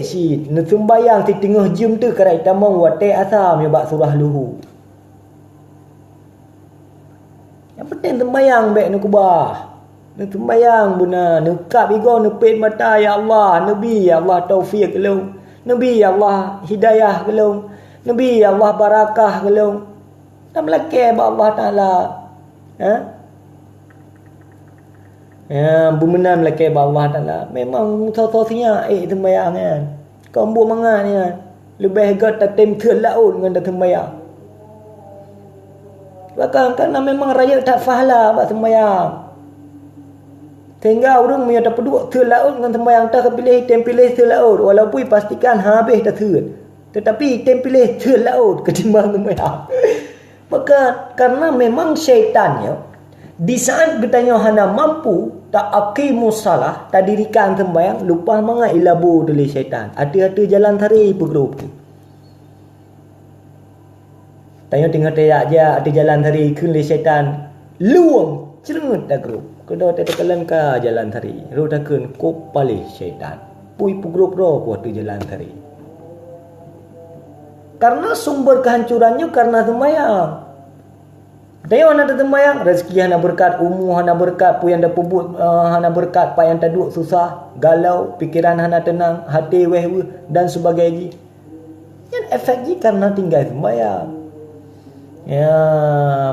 Si nak sembahyang di tengah jam tu kerai tamang wate asam ya bak surah luhu. Yang penting sembahyang baik nak kubah. Nak sembahyang buna nekap igo nepit mata ya Allah, Nabi ya Allah taufik kelong. Nabi ya Allah hidayah kelong. Nabi ya Allah barakah kelong. Tak melakeh ba Allah Taala. Ya, bumenan laki Allah Taala. Memang sosinya sembahyang kan. Kau buat mangan kan. Lebih gat tatem theur laut dengan dah sembahyang. Bahkan karena memang raya tak fahala buat sembahyang. Sehingga orang punya tak peduk theur laut dengan sembahyang tak pilih tem pilih theur laut walaupun pastikan habis dah theur. Tetapi tem pilih theur laut ketimbang sembahyang. Maka karena memang syaitannya di saat bertanya hana mampu tak aqimus salah, tak dirikan sembahyang, lupa mangai ilabu dari syaitan. Ada jalan tari pergrup tu. Tanya tengah tayak je, ada jalan tari kun le syaitan. Luang cerengut dah grup. Kedua tetekalan ka jalan tari. Ro takun kop palih syaitan. Pui pergrup ro ku tu jalan tari. Karena sumber kehancurannya karena sembahyang. Tengok hana sembahyang, rezeki hana berkat, umur hana berkat, pu yang dah pubut hana berkat, pak yang tak duduk susah, galau, pikiran hana tenang, hati wehwe dan sebagainya. Yang efeknya karena tinggal sembahyang. Ya,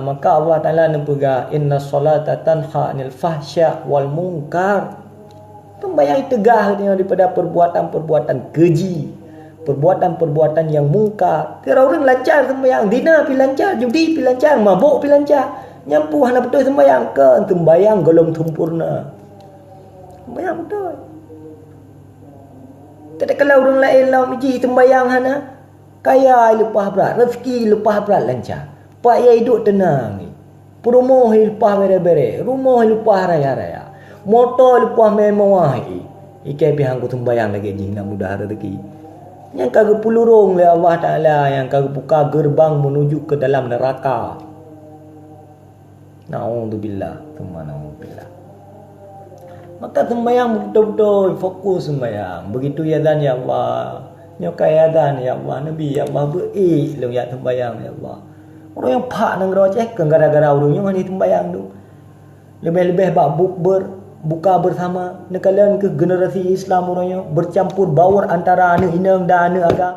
maka Allah Taala nempega inna solata tanha anil fahsya wal munkar. Sembahyang tegah daripada perbuatan-perbuatan keji. Perbuatan-perbuatan yang mungkar. Kira orang lancar sembahyang, dina pi lancar, judi pi lancar, mabuk pi lancar. Nyampu hana betul sembahyang ke? Sembahyang golong sempurna. Sembahyang betul. Tak kalau orang lain lau miji sembahyang hana kaya lepas berat, rezeki lepas berat lancar. Pak ya hidup tenang ni. Rumah lepas bere-bere, rumah lepas raya-raya. Motor lepas mewah ni. Ikai pihang ku sembahyang lagi jing nak mudah rezeki. Yang kagak pulurung oleh Allah Ta'ala, yang kagak buka gerbang menuju ke dalam neraka. Na'udzubillah, thumma na'udzubillah. Maka sembahyang betul-betul fokus sembahyang. Begitu yazan ya Allah, nyokai yazan ya Allah, Nabi ya Allah berik long ya sembahyang ya Allah. Orang yang pak nang roceh ke gara-gara orang yang ni sembahyang tu. Lebih-lebih bak buka bersama nekalan ke generasi Islam orangnya bercampur baur antara anak inang dan anak agam.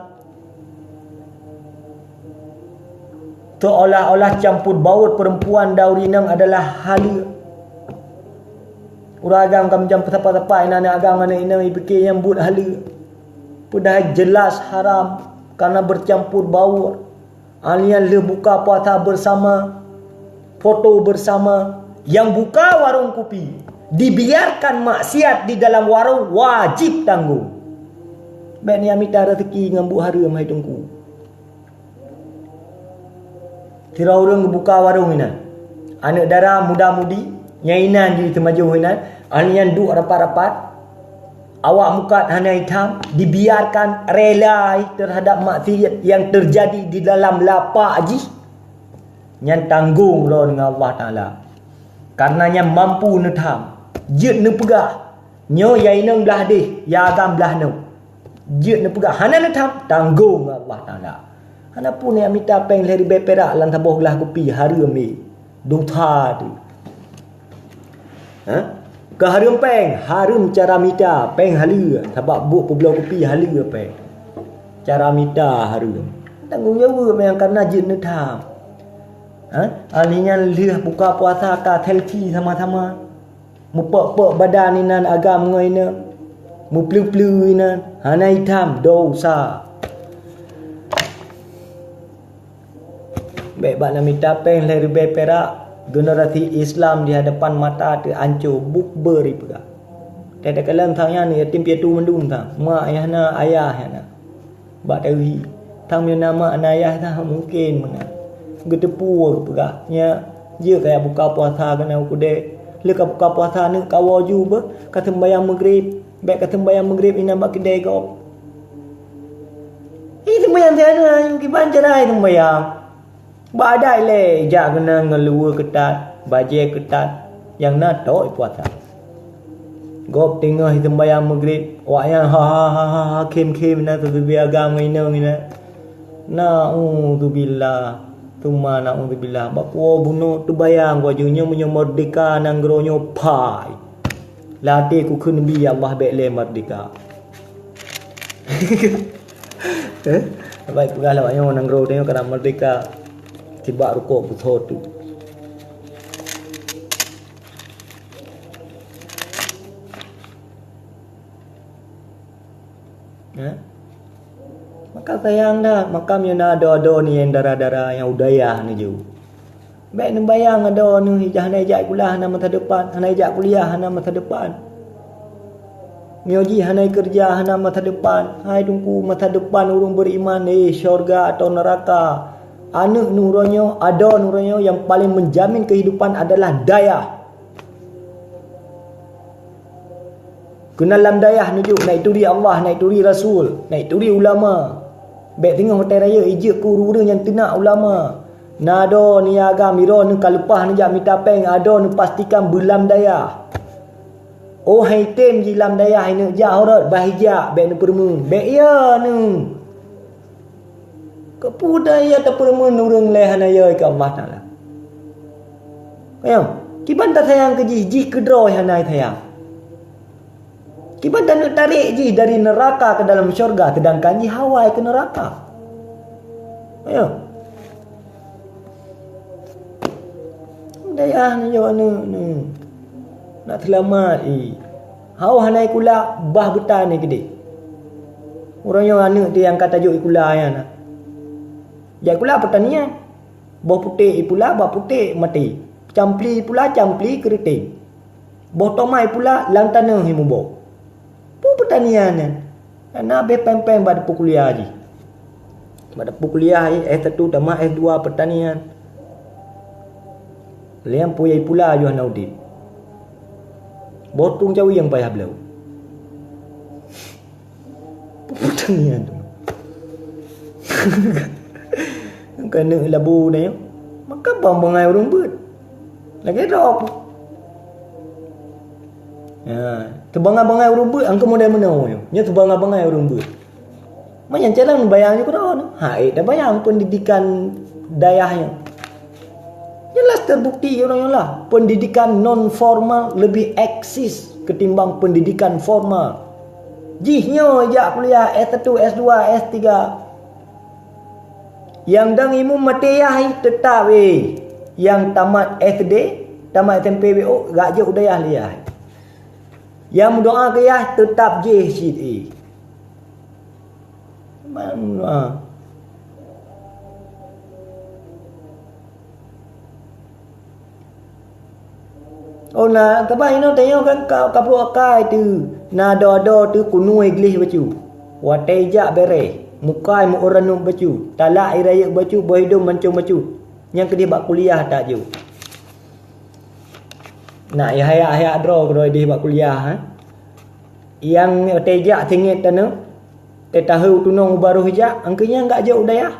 Seolah-olah campur baur perempuan dan inang adalah hala. Orang agam kami campur siapa-siapa anak agam anak inang fikir yang buat hala. Padahal jelas haram karena bercampur baur. Alian le buka puasa bersama, foto bersama, yang buka warung kopi, Dibiarkan maksiat di dalam warung, wajib tanggung. Baik ni amita rezeki dengan bu hara mai tungku. Tira orang buka warung ini. Anak dara muda-mudi, nyainan di temaju ini, anian duk rapat-rapat. Awak muka hana hitam, dibiarkan rela terhadap maksiat yang terjadi di dalam lapak haji. Yang tanggung lo dengan Allah Ta'ala. Karena yang mampu netam. Jut ne pegah. Nyo yai nang belah deh, ya agam belah no. Jut ne pegah. Hana netam, tanggung Allah Ta'ala. Hana pun yang minta peng lari beperak lan tabuh gelah kopi hari mi. Dungta tu. Ha? Ke harum peng, harum cara mita peng halu sebab buk peblau kopi halu peng. Cara mita harum. Tanggung jawab memang karena jin netam. Ha? Alinya liah buka puasa ka selfie sama-sama. Mu pek badan ni nan agam ngoi ne. Mu plu-plu ni nan. Hana hitam dosa. Baik bak nak minta peng lari beperak. Generasi Islam di hadapan mata tu hancur bukberi pula. Tiada kalam tanya ni yatim piatu mendum tang. Mak ayahna ayah yana. Bak tawi. Tang punya nama anak ayah dah mungkin mana. Gedepu pula. Ya, dia kayak buka puasa kena kude. Leka buka puasa ni kawa ju be kata sembahyang maghrib. Baik kata sembahyang maghrib ina bak kedai kau. Sembahyang sana yang kiban cerai sembahyang. Badai le, jak kena ngelua ketat, bajai ketat, yang nak tahu puasa. Gop tengah sembahyang maghrib, wak yang ha kem na tu agama ina ngina. Na'udzubillah, tuma na'udzubillah. Bapu bunuh tu bayang wajunya punya merdeka nang gronyo pai. Latih ku kun bi Allah baik le merdeka. Baik pula awak yang nang gro tengok kana merdeka. Tiba rukuk betul tu. Ya. Maka sayang dah. Makam yang ada ni yang darah-darah yang udayah ni je. Baik ni bayang ada ni. Hana ijak kuliah hana masa depan. Hana ijak kuliah hana masa depan. Mioji hana kerja hana masa depan. Hai tunggu masa depan urung beriman. Syurga atau neraka. Anak nuranyo, ada nuranyo yang paling menjamin kehidupan adalah dayah. Kenalam dayah nujuk, naik turi Allah, naik turi Rasul, naik turi ulama. Baik tengok hotel raya, ijik ku rura yang tenak ulama. Nado niaga miro nu kalupah nu jak minta peng, ada nu pastikan belam dayah. Oh hai tem jilam dayah ini jak horat bahijak, baik nu permu. Baik ya nu. Kepudaya tak perlu menurung lehan ayah ke Allah Ta'ala. Ayam, kiban tak sayang ke jih kedroy hanai sayang. Kiban tak nak tarik jih dari neraka ke dalam syurga, sedangkan jih hawai ke neraka. Ayam. Dayah ni jawab ni. Nak selamat Hawa hanai kula bah betan ni gede. Orang yang anak dia yang kata juk ikula ya nak. Ya pula pertanian. Boh putih pula, bah putih mati. Campli pula, campli keriting. Boh tomai pula, lantana himu boh. Pu pertanian kan. Nak be pem-pem pada kuliah je. Pada kuliah S1 tambah S2 pertanian. Liam puyai pula Johan Audit. Botung jauh yang payah belau. Pertanian tu. Kena labu ni maka bangai orang buat lagi tak ya terbangai-bangai orang buat angka model mana nya terbangai-bangai orang buat macam jalan bayangnya ko dah bayang pendidikan dayahnya jelas terbukti orang yang lah pendidikan non formal lebih eksis ketimbang pendidikan formal jihnya jak kuliah S1 S2 S3 yang dang imu matiyah tetap yang tamat SD, tamat SMP BO gak je udayah liah. Yang doa ke yah tetap je syid Mana? Oh na tabai no tengok kan kapro akai tu. Na do tu kunui glih baju. Wateja bere. Mukai mu orang nu baju. Talak iraya baju berhidung mancung baju. Yang kedua bak kuliah tak ju. Nak ya dro kalau dia bak kuliah ha. Yang wateja tingit tanu. Tahu tunong baru hijak angkanya enggak jauh daya.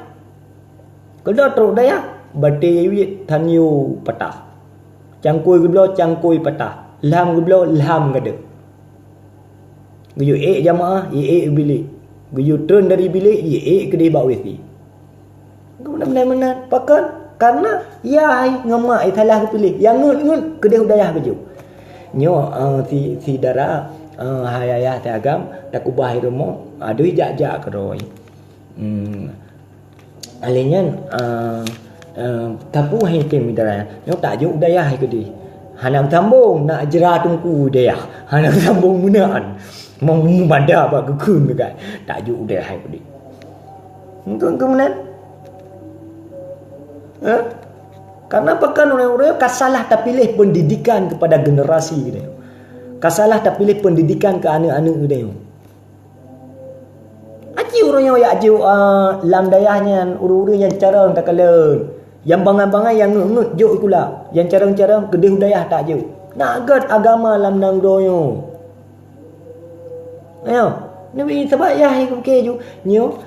Kalau teruk daya bati wit tanyu patah. Cangkui geblo cangkui patah. Lam geblo lam gada. Guyu jamaah bilik. Guyu turun dari bilik ke dia bawa wisi. Benar-benar pakan karena ya ngamak italah ke pilih. Yang ngut ke dia udayah baju. Nyo si dara hayaya ta agam dak ubah rumah adu jak-jak keroi. Alinyan tapu hai ke midara yo tak ju daya hai kedi hanam tambung nak jera tungku daya hanam tambung munaan mau manda ba gekun dekat tak ju daya hai kedi untuk kemudian karena pekan orang-orang kasalah tak pilih pendidikan kepada generasi dia kasalah tak pilih pendidikan ke anak-anak dia aji orang yang aji lam dayahnya uru-uru yang cara tak kalen yang bangan-bangan yang ngut jok pula. Yang cara-cara kedih budaya tak je. Nak agak agama lam nang doyo. Ayo, ni sebab ya ke ju. Nyo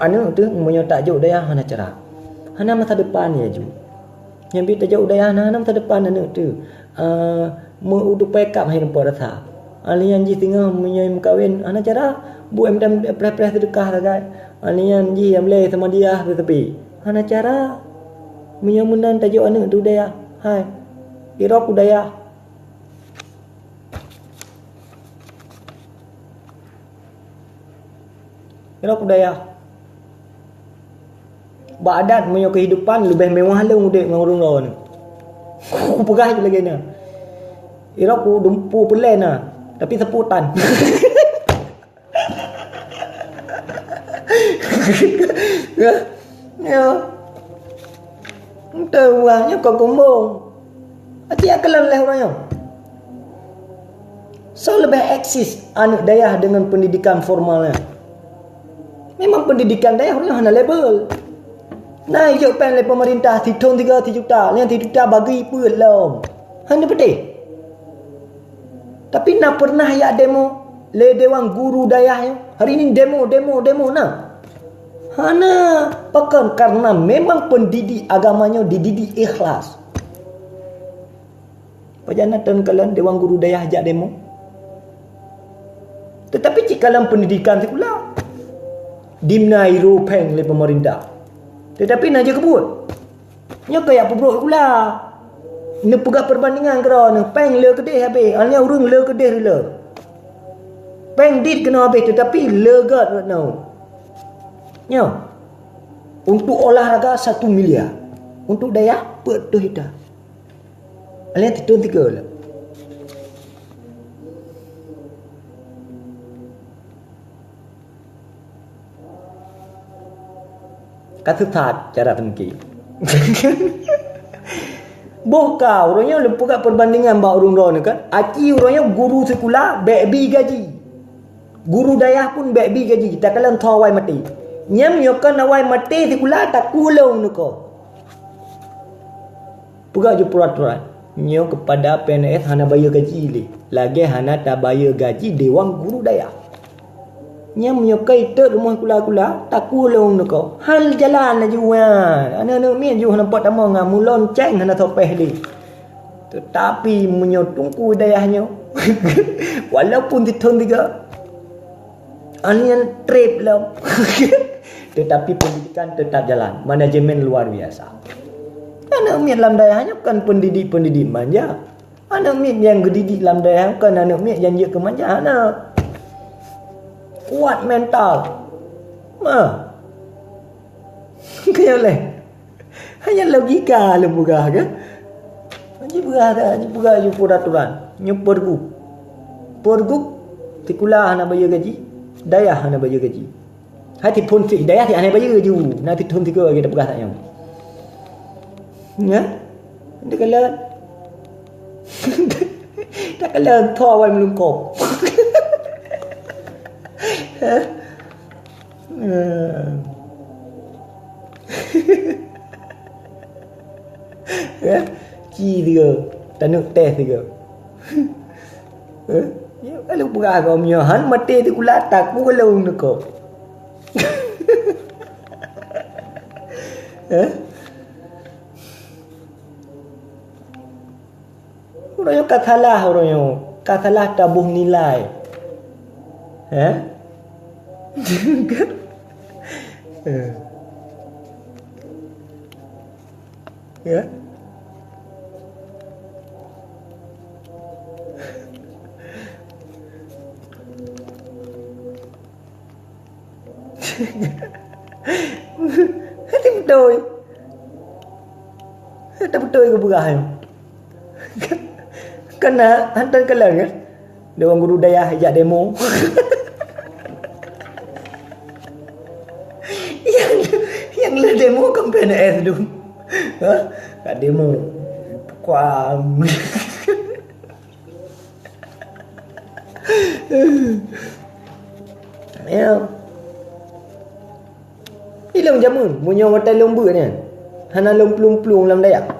anu tu munyo tak jok daya hana cara. Hana masa depan ya ju. Yang bi tak jok daya hana masa depan anu tu. Mu udu pekap hai nampak rasa. Alian ji tengah munyo kawin hana cara bu emdam preh sedekah dekat. Alian ji amle sama dia tepi. Hana cara menyamunan tajuk anak tu daya. Hai. Irok budaya. Irok budaya. Badat punya kehidupan lebih mewah lah mudik dengan orang lain. Aku pegah je lagi ni. Irok ku dumpu pelen lah. Tapi seputan. Ya. Entah orangnya kau kumbung. Hati akalan lah orangnya. So lebih eksis anak dayah dengan pendidikan formalnya. Memang pendidikan dayah orangnya hanya label. Nah, hijau pen oleh pemerintah Titong 3 juta. Yang 3 juta bagi pun belum. Hanya pedih. Tapi nak pernah ya demo le dewan guru dayahnya. Hari ini demo nah. Hana pakan karena memang pendidik agamanya dididik ikhlas. Pajanatan kalian dewan guru dayah ajak demo. Tetapi jika dalam pendidikan itu pula dimnai rupeng oleh pemerintah. Tetapi nak je kebut. Nya kayak pebrok pula. Ni pegak perbandingan kerana peng le kedih habis. Alnya urung le kedih le. Peng dit kena habis tetapi le gat right now. Ya. Untuk olahraga 1 miliar. Untuk daya betul hidup. Alnya titun 3 lah. Kata tak cara tengki. Boka orangnya lupa kat perbandingan bak urung ni kan. Aci orangnya guru sekolah baby gaji. Guru dayah pun baby gaji. Tak kalah thawai mati. Nyam yokan awai mati sekolah tak kulung nuko. Pegak je peraturan. Nyo kepada PNS hana bayar gaji le. Lagi hana tak bayar gaji dewan guru dayah. Nyam nyokai te rumah kula-kula tak kulung nuko. Hal jalan aja wan. Ana-ana mien ju nampak tamo ngam mulon ceng hana topeh li. Tetapi menyotungku dayahnya. Walaupun ditun 3 alian trip lah. Tetapi pendidikan tetap jalan. Manajemen luar biasa. Anak miat dalam dayahnya kan pendidik manja. Anak miat yang gedidik dalam dayah kan anak miat yang dia kemanja. Anak kuat mental. Kaya oleh. Hanya logika lembuga kan. Haji buga you peraturan. Nyupergu. Pergu tikulah nak bayar gaji. Dayah nak bayar gaji. Hati pun si dayah ti aneh bayar je. Nanti tahun 3 lagi dah pegah tak yang. Ya? Dia kala Tak kala thua wai melungkop. Ya, ci tiga, tanuk teh tiga. Ya, kalau perah kau punya han mati tu kula tak ku kalau nak kau. Orang yang katalah orang yang katalah tabuh nilai. Ya. Hati betul. Hati betul ke berah yang. Kena hantar kelang kan. Dia orang guru daya ajak demo. yang lah demo campaign AS tu. Kat demo kuam. Ya. Ilang jamun punya watai lomba ni. Hana lomplung-plung dalam dayak.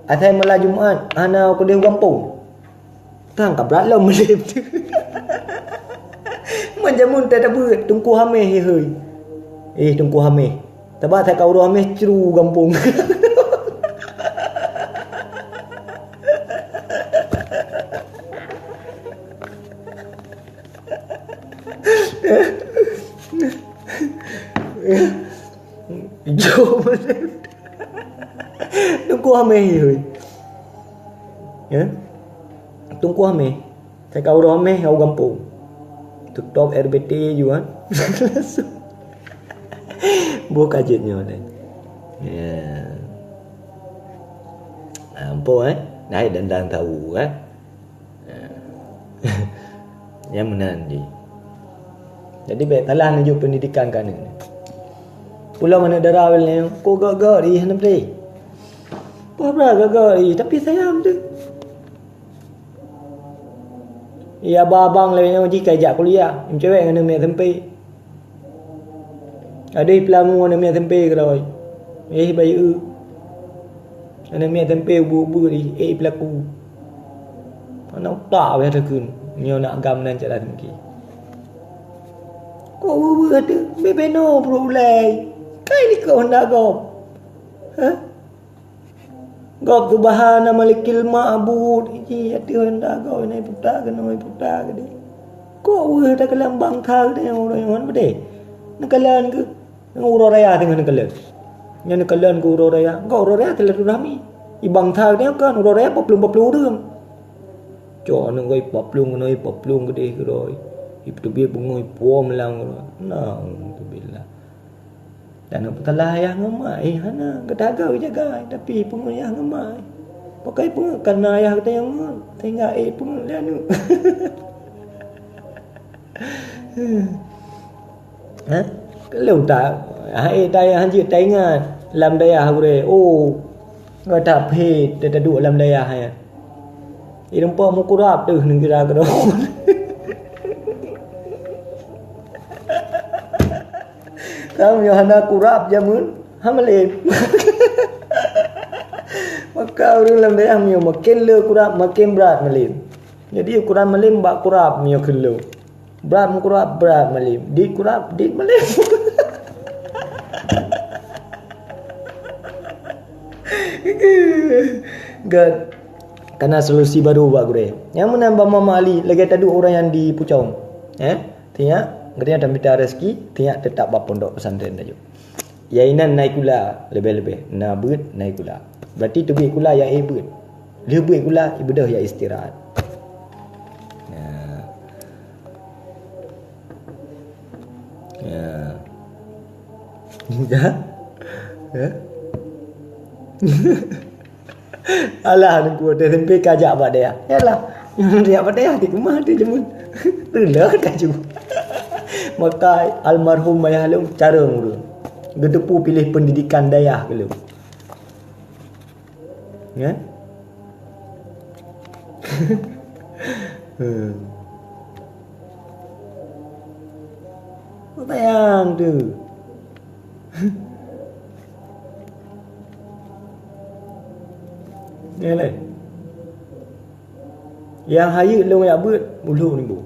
Atai malam Jumaat hana aku dia kampung. Tang ka berat lah melim tu. Menjamun tak ada berat tungku hameh he. Tungku hameh. Tabah tak kau hameh ceru kampung. Jom tungku hameh he. Ya. Tungku hameh. Tak kau hameh kau kampung. Tutup RBT juga. Buka kajetnya ni. Ya. Ampun naik dan tahu yang menan je. Jadi baik talah menuju pendidikan kan ni. Pulau mana darah ni ko gagak di sana pre. Apa gagak di tapi sayang tu. Ya abang lain jika ajak kuliah, cewek dengan mek tempe. Ada pelamu dengan mek tempe keroi. Bayu. Ana mek tempe bu di pelaku. Ana tak weh takun. Nyo nak gam nan jalan tinggi. Kau bu ada bebeno problem. Kai ni kau nak gop. Gop tu bahana malikil ma'bud. Ji ada hendak kau ni putar ke noi putar ke dia. Kau dah kelam bang thal dia orang yang mana bede. Nak kalan ke uro raya dengan kalan. Yang nak kalan ke uro raya. Kau uro raya telah rami. Ibang thal dia kan uro raya paplung dum. Cho nak goi paplung ke dia ke roi. Itu biar bungoi pom lang. Nah, tu bila. Dan apa telah ayah ngemai hana kedagau jaga tapi pengayah ngemai pakai pun karena ayah kata yang tinggal pun lanu. Kalau tak daya hanjit taingan lam daya hure ngata phe te duk lam daya ya irempo mu kurap tu negara kado. Kamu yang hendak kurap jamun hamalim. Maka orang dalam daerah mio makin le kurap makin berat malim. Jadi ukuran malim bak kurap mio kelo. Berat kurap berat malim. Di kurap di malim. God. Karena solusi baru buat gue. Yang menambah Mama Ali lagi ada dua orang yang di Puchong. Tiap kerana dalam rezeki, tiap tetap bapa pondok pesantren dah. Yainan naik kula lebih-lebih. Nabut naik kula. Berarti tu bik kula yang ibut. Lebih kula ibadah yang istirahat. Ya. Alah aku ada tempe kajak pak dia. Yalah. Yang dia pak dia di rumah dia jemun. Rendah kaju. Maka almarhum ayah lu cara ngurus. Gedepu pilih pendidikan dayah ke lu. Ya. Bayang tu. Ni lah. Yang hayat long ya beut ulu ni bu.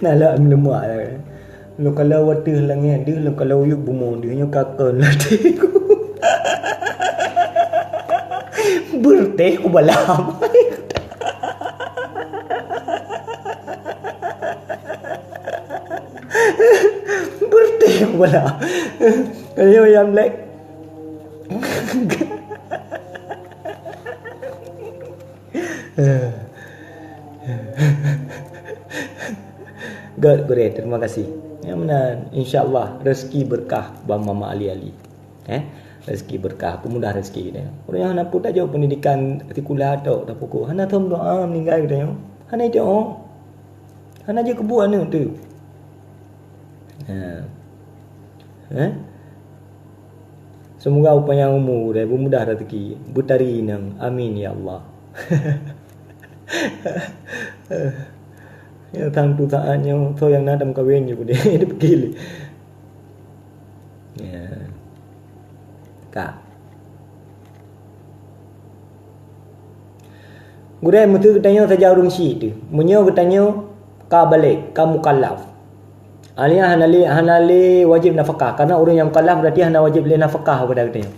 Nah lah lemak lah. Lo kalau water langit dia, lo kalau yuk bumong dia nya kakon lah dia. Berteh ku balam. Berteh ku balam. Kalau yang black. God great, terima kasih. Yang mana insya-Allah rezeki berkah bang mama ali-ali. Rezeki berkah, pemudah rezeki kita. Orang yang nak pun tak jauh pendidikan sekolah atau tak pokok. Hana thom doa meninggal kita yo. Hana itu. Hana je kebuat ni tu. Semoga upaya umur dan bermudah rezeki. Butari nang. Amin ya Allah. Yang tang tu saatnya so yang nadam kawin je dia dia pergi. Ya. Kak. Gure mutu katanya saja urung si tu. Munyo katanya ka balik, ka mukallaf. Alia hanali wajib nafkah karena orang yang mukallaf berarti hana wajib le nafkah pada katanya.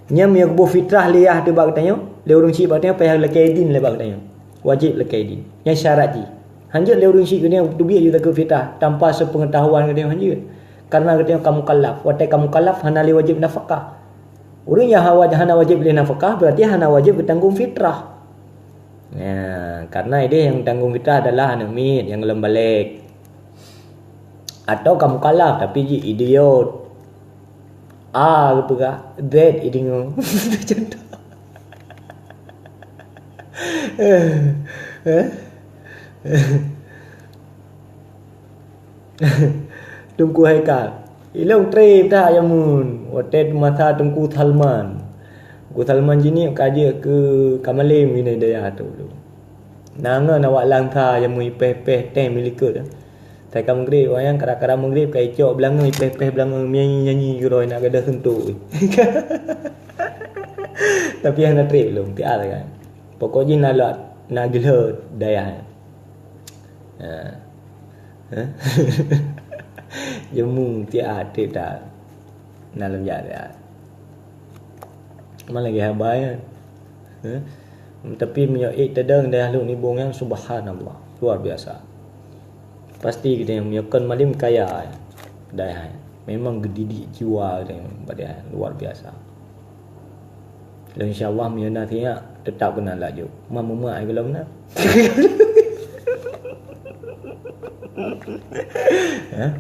Nyam yang bu fitrah liyah tu bak katanya, le urung si katanya payah lekaidin le bak katanya. Wajib lekaidin. Yang syarat ji. Hanjut le urung si katanya tu biar juga ke fitrah tanpa sepengetahuan katanya hanjut. Karena katanya kamu mukallaf, watai kamu mukallaf hanali wajib nafkah. Orang yang hana wajib le nafkah berarti hana wajib bertanggung fitrah. Ya, karena ide yang tanggung fitrah adalah anamid yang belum balik. Atau kamu mukallaf tapi ji idiot. Apa kah? Z idingo. Contoh. Tungku Haikal. Ilong trip dah yamun. Watet masa tungku Salman. Tungku Salman jini kaja ke Kamalim ini daya tu. Nanga nawak langta yang mu ipeh-peh teh milikut. Tai kam grip wayang kara-kara mengrip kai cok belanga ipeh-peh belanga nyanyi-nyanyi guroi nak gadah sentuh. Tapi yang nak trip belum tiar kan. Pokoknya nak gila daya. Jemu tiar trip dah. Dalam jalan. Mana lagi habai. Tapi menyoik tedang dah lu ni bongang subhanallah. Luar biasa. Pasti kita yang menyokong malim kaya. Dah memang gedidik jiwa kita pada luar biasa. Dan insya-Allah miana dia tetap kena laju. Mama ai belum nak.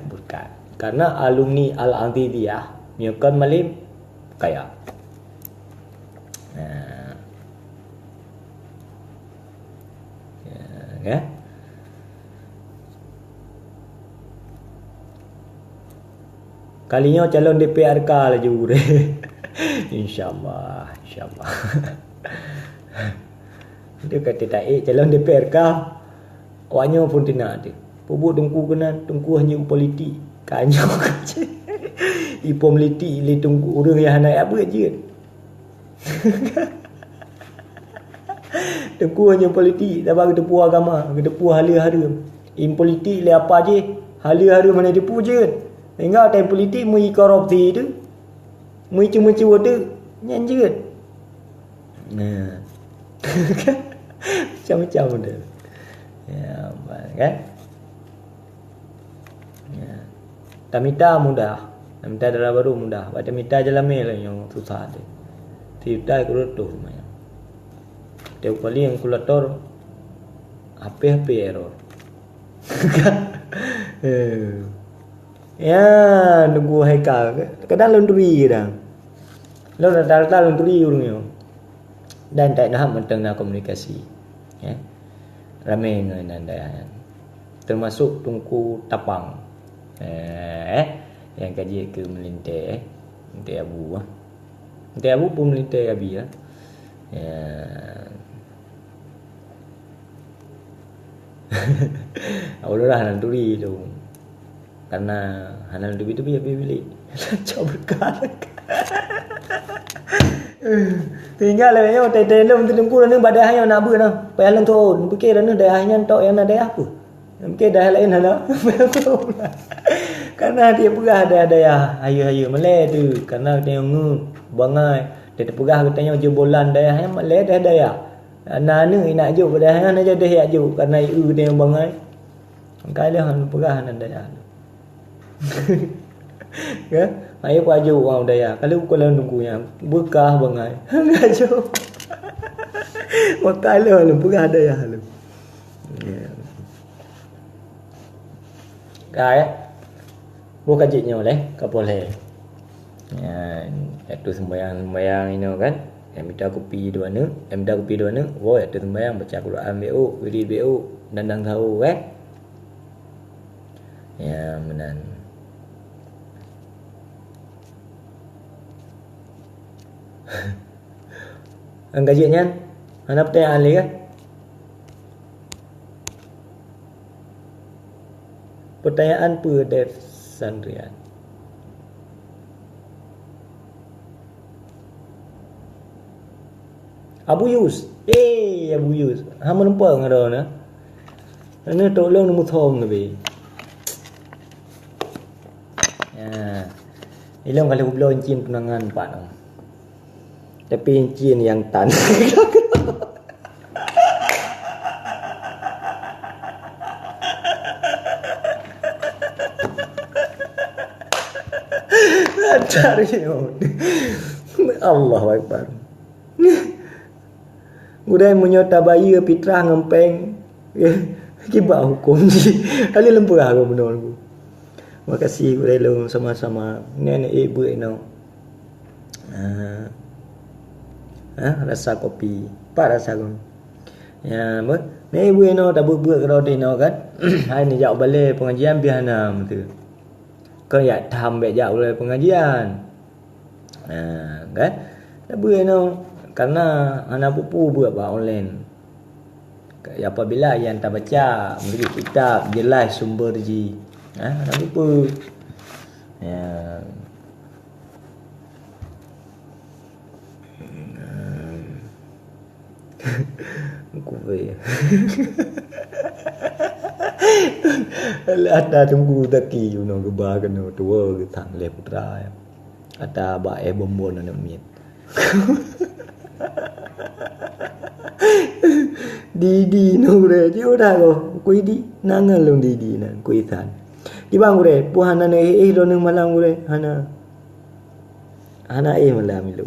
Bukan. Karena alumni Al-Adidiyah menyokong malim kaya. Ya. Kalinya calon DPRK lah jure. InsyaAllah. Dia kata tak calon DPRK. Awaknya pun tidak ada. Pubuk tungku kena. Tungku hanya politik. Kanya kaca. Ipo politik. Ili tungku orang yang nak apa je. Tungku hanya politik. Tak bagi tepu agama. Tepu hala-hala. In politik le apa je. Hala-hala mana tepu je. Hingga time politik mui korupsi tu. Mui cuma-cuma tu nyanjut. Nah. Macam-macam tu. Ya, kan? Ya. Tamita mudah. Tamita darah baru mudah. Tamita jalan lah yang susah tu. Tamita kurutuh lumayan. Tiap kali yang kulator HP error. Ya, nunggu Haikal. Kadang laundry dah. Lo rata-rata laundry urungnya. Dan tak nak mentengah komunikasi. Ya. Ramai dengan anda. Termasuk tungku tapang. Yang kaji ke melintai. Melintai abu. Melintai abu pun melintai abi ya. Allah Hanan Turi tu. Karena Hanan Turi tu biar bilik. Cak berkah. Tinggal lah yo teh lom tu lempu ni badai hanya nak apa nah. Payalang tu fikir dah dah hanya tok yang ada apa. Fikir dah lain hala. Karena dia pegah ada ya ayu meleh tu. Karena dia bangai dia terpegah katanya jebolan dah hanya meleh dah ada ya. Nana nak juk pada hang nak jadi hak juk karena dia yang bangai. Kalau hang pegah nan dah. Ya, ayo paju orang daya. Kalau kalau tunggunya bekah bangai. Hang juk. Wakala lu pegah daya lu. Ya. Kai. Buka jiknya oleh kapoleh. Ya, itu sembayang ini kan. Yang minta kopi dua ni, oh itu sembahyang baca Quran BO, wiri BO, dandang tahu ya menan. Anggajinya, ada pertanyaan lagi kan? Pertanyaan pada Sandrian. Abu Yus. Abu Yus. Hang menempang ada na. Ana tolong nemu thom nabi. Ya. Ilong kalau belum encin penangan pak no. Tapi encin yang tan. Cari Allahu Akbar. Udah menyota bayi fitrah ngempeng. Kibak hukum ni. Kali lempur aku benar aku. Makasih udah lu sama-sama. Nenek ibu ino. Rasa kopi. Pak rasa kon. Ya, ber. Nenek ibu ino tak buat kalau ino kan. Hai ni jauh balik pengajian biasa tu. Kau ya tham baik jauh balik pengajian. Kan? Tak buat ino. Karena anak pupu buat online. Apabila yang tak baca beri kitab jelas sumber ji. Anak pupu. Ya. Kuwe. Ada tunggu taki you know gebah kena tua ke tang le putra. Ada bae bombon ana mit. Didi no re ji ora go kui di nangan long didi nan kui tan di bang re pu hana ne lo nang malang re hana malam lu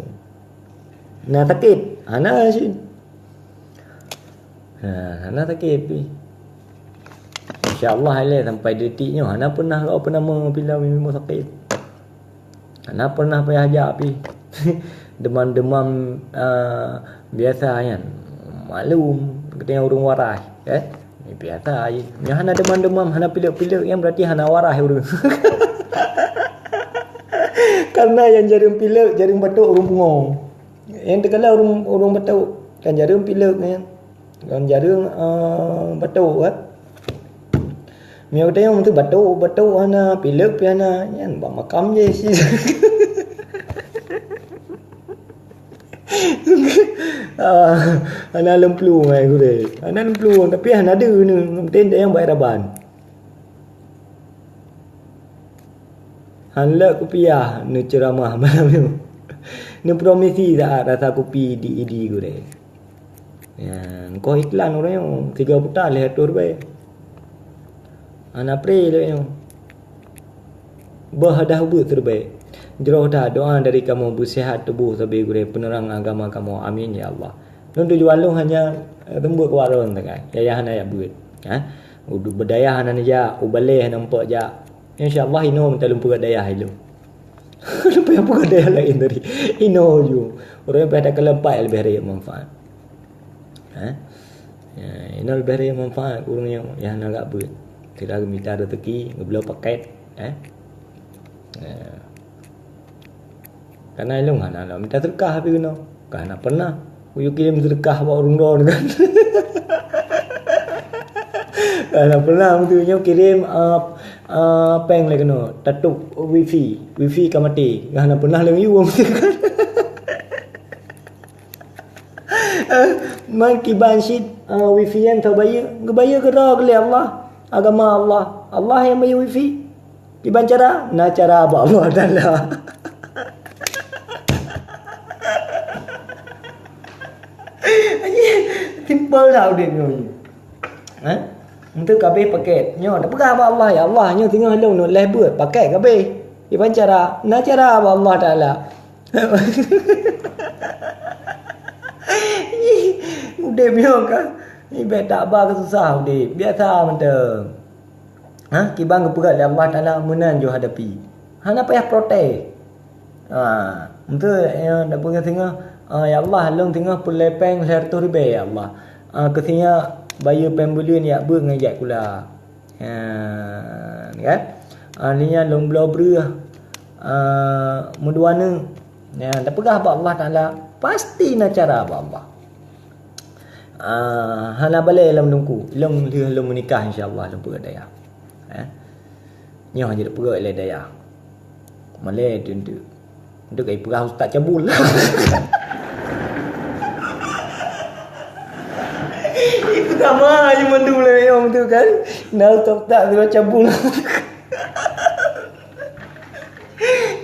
na takit hana si hana takit pi insyaallah ile sampai detiknya hana pernah apa nama bila memang sakit hana pernah payah ajak pi demam biasa kan maklum ketengah urung waras ni biasa je yang hana demam hana pilek-pilek yang berarti hana waras urung karena yang jarum pilek jarum batuk urung pungong yang terkala urung batuk kan jarum pilek kan jarum batuk kan Miau tengok tu batuk hana pilek pi hana yan bak makam je si Ana lemplu mai aku deh. Ana lemplu tapi ana ada ni mungkin dia yang baik raban. Hanla kopiah ni ceramah malam ni. Ni promisi dah rasa kopi di aku deh. Ya, kau iklan orang yang 3 putar lihat tur baik. Ana pray le yang. Bahadah buat terbaik. Jauh dah doa dari kamu bersihat tubuh sebagai gure penerang agama kamu. Amin ya Allah. Nun tujuan lu hanya tembuk ke warung tengah. Ya hana ya buat. Udu berdaya hana ja, ubaleh nampak ja. Insya-Allah ino minta lumpur daya hilu. Lumpur yang pun daya lain dari ino ju. Orang yang pada kelepai lebih raya manfaat. Ya, ino lebih raya manfaat kurang yang hana gak buat. Kira minta rezeki, ngebelo paket, Karena ilung hana minta sedekah tapi kena. Karena pernah aku kirim sedekah bawa urung don kan. Kalau pernah tu kirim peng lagi no, tatuk wifi ka mati. Kalau pernah lagi you tu kan. Man kiban shit wifi yang tau bayar ke dah oleh Allah, agama Allah. Allah yang bayar wifi. Kiban cara, cara apa Allah Taala. Simple lah dia ni. Untuk kabeh paket. Nyo dak pegah apa Allah ya Allah nyo tengah long no leh buat paket kabeh. Kiban cara, cara apa Allah Taala. Udah biar kan. Ibarat tak apa ke susah udah. Biasa mentang. Kibang kepegat oleh Allah Taala menan jo hadapi. Hana payah protes. Untuk yang dak pernah tengah ya Allah long tengah pelepeng 100 ribu ya Allah. Kesinya bayar pembelian ya ber ngajak pula. Kan? Ninya long blau ber muduana. Ya, dak pegah apa Allah Taala pasti nak cara apa Allah. Hana balai lam dungku, long menikah insya-Allah long pergi daya. Nyoh je dak pergi le daya. Malai tu untuk ai perah ustaz cabul. Itu sama je mandu le yang tu kan. Nak tak tu cabul.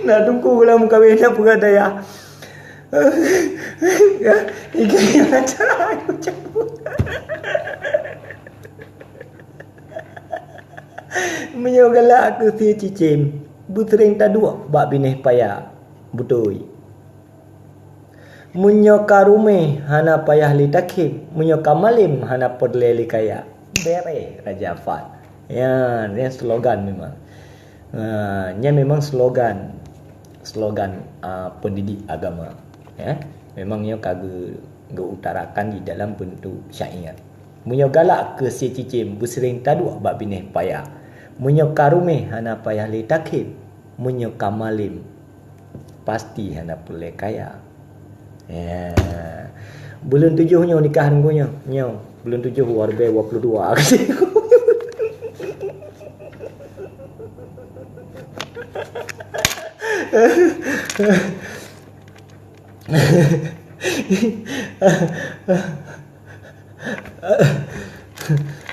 Nak dungku dalam kahwin nak pergi daya. Ya, ini macam aku cabut. Menyogalak aku si cicim. Butering tadua bak bineh payah. Butoi. Munyo karume hana payah li takim. Munyo kamalim hana podle li kaya. Bere Raja Fat. Ya, ini slogan memang. Nya memang slogan pendidik agama. Ya, memangnya kagak utarakan di dalam bentuk syair. Munyo galak ke si cicim busering tadua bak bineh payah. Munyo karume hana payah li takim. Munyo kamalim pasti hana pule kaya. Ya. Bulan 7 nyo nikah dengonya. Nyo, bulan 7 warbe 22.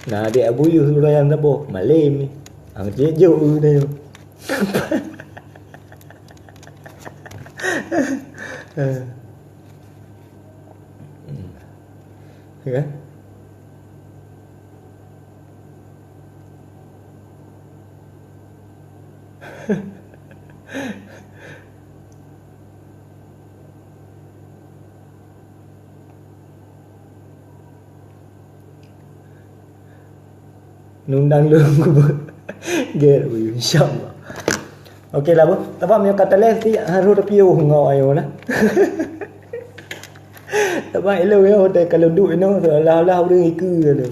Nah, dia abu yu sudah yang tapo malam ni. Ang jejo dia. Ya. Nundang lu get insyaallah. Okey lah bu. Tapi meu kata les ti harus piu ngau ayo lah. Tapi elo yo hotel kalau duduk no seolah-olah orang iku tu.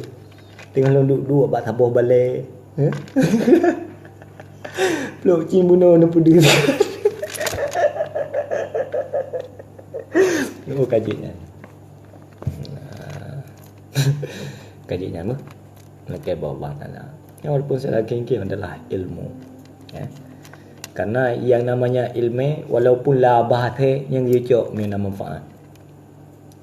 Tengah duduk dua bak sabuh balik. Peluk cin bunuh no pedih. Oh kajinya. Kajinya bu. Nak Allah Taala. Yang walaupun saya kengkeng adalah ilmu. Ya. Karena yang namanya ilmu walaupun la bahate yang dia cok punya manfaat.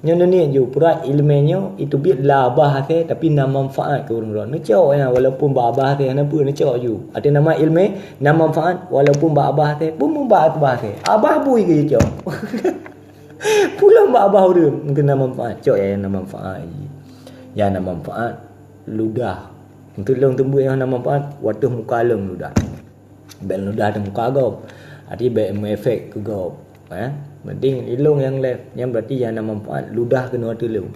Yang ni je pura ilmunya itu biar la bahate tapi nama manfaat ke orang-orang. Ni cok ya walaupun ba bahate ana pun ni cok ju. Ada nama ilmu nama manfaat walaupun ba bahate pun membahat bahate. Abah bui ke cok. Pulang ba abah dia mungkin nama manfaat cok ya nama manfaat. Ya nama manfaat ludah. Untuk long tumbuh yang nama manfaat waktu muka long ludah. Bel ludah ada muka gop. Arti be efek ke gop. Penting ilung yang left yang berarti yang nama manfaat ludah kena waktu long.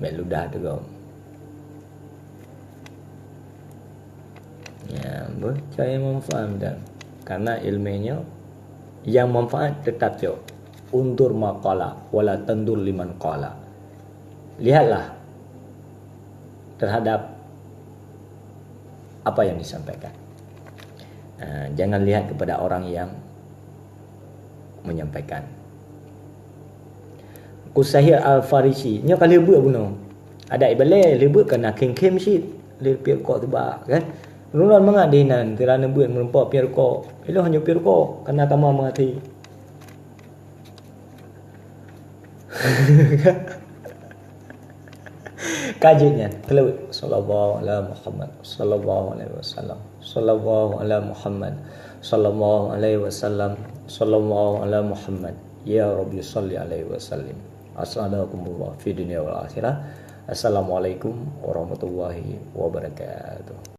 Bel ludah tu gop. Ya, saya manfaat dah. Karena ilmunya yang manfaat tetap jauh. Undur maqala wala tandur liman qala. Lihatlah terhadap apa yang disampaikan. Jangan lihat kepada orang yang menyampaikan. Kusahir Al-Farisi nya kali lebut bunuh. Ada ibale lebut kena kem shit. Le pi kok tiba kan. Nulan mangadinan tirana buat merempak pi kok. Ilo hanya pi kok kena kama mati. Kajinya telawat sallallahu alaihi Muhammad sallallahu alaihi wasallam sallallahu alaihi Muhammad sallallahu alaihi wasallam sallallahu alaihi Muhammad ya rabbi salli alaihi wasallim. Assalamualaikum fi dunya wal akhirah. Assalamualaikum warahmatullahi wabarakatuh.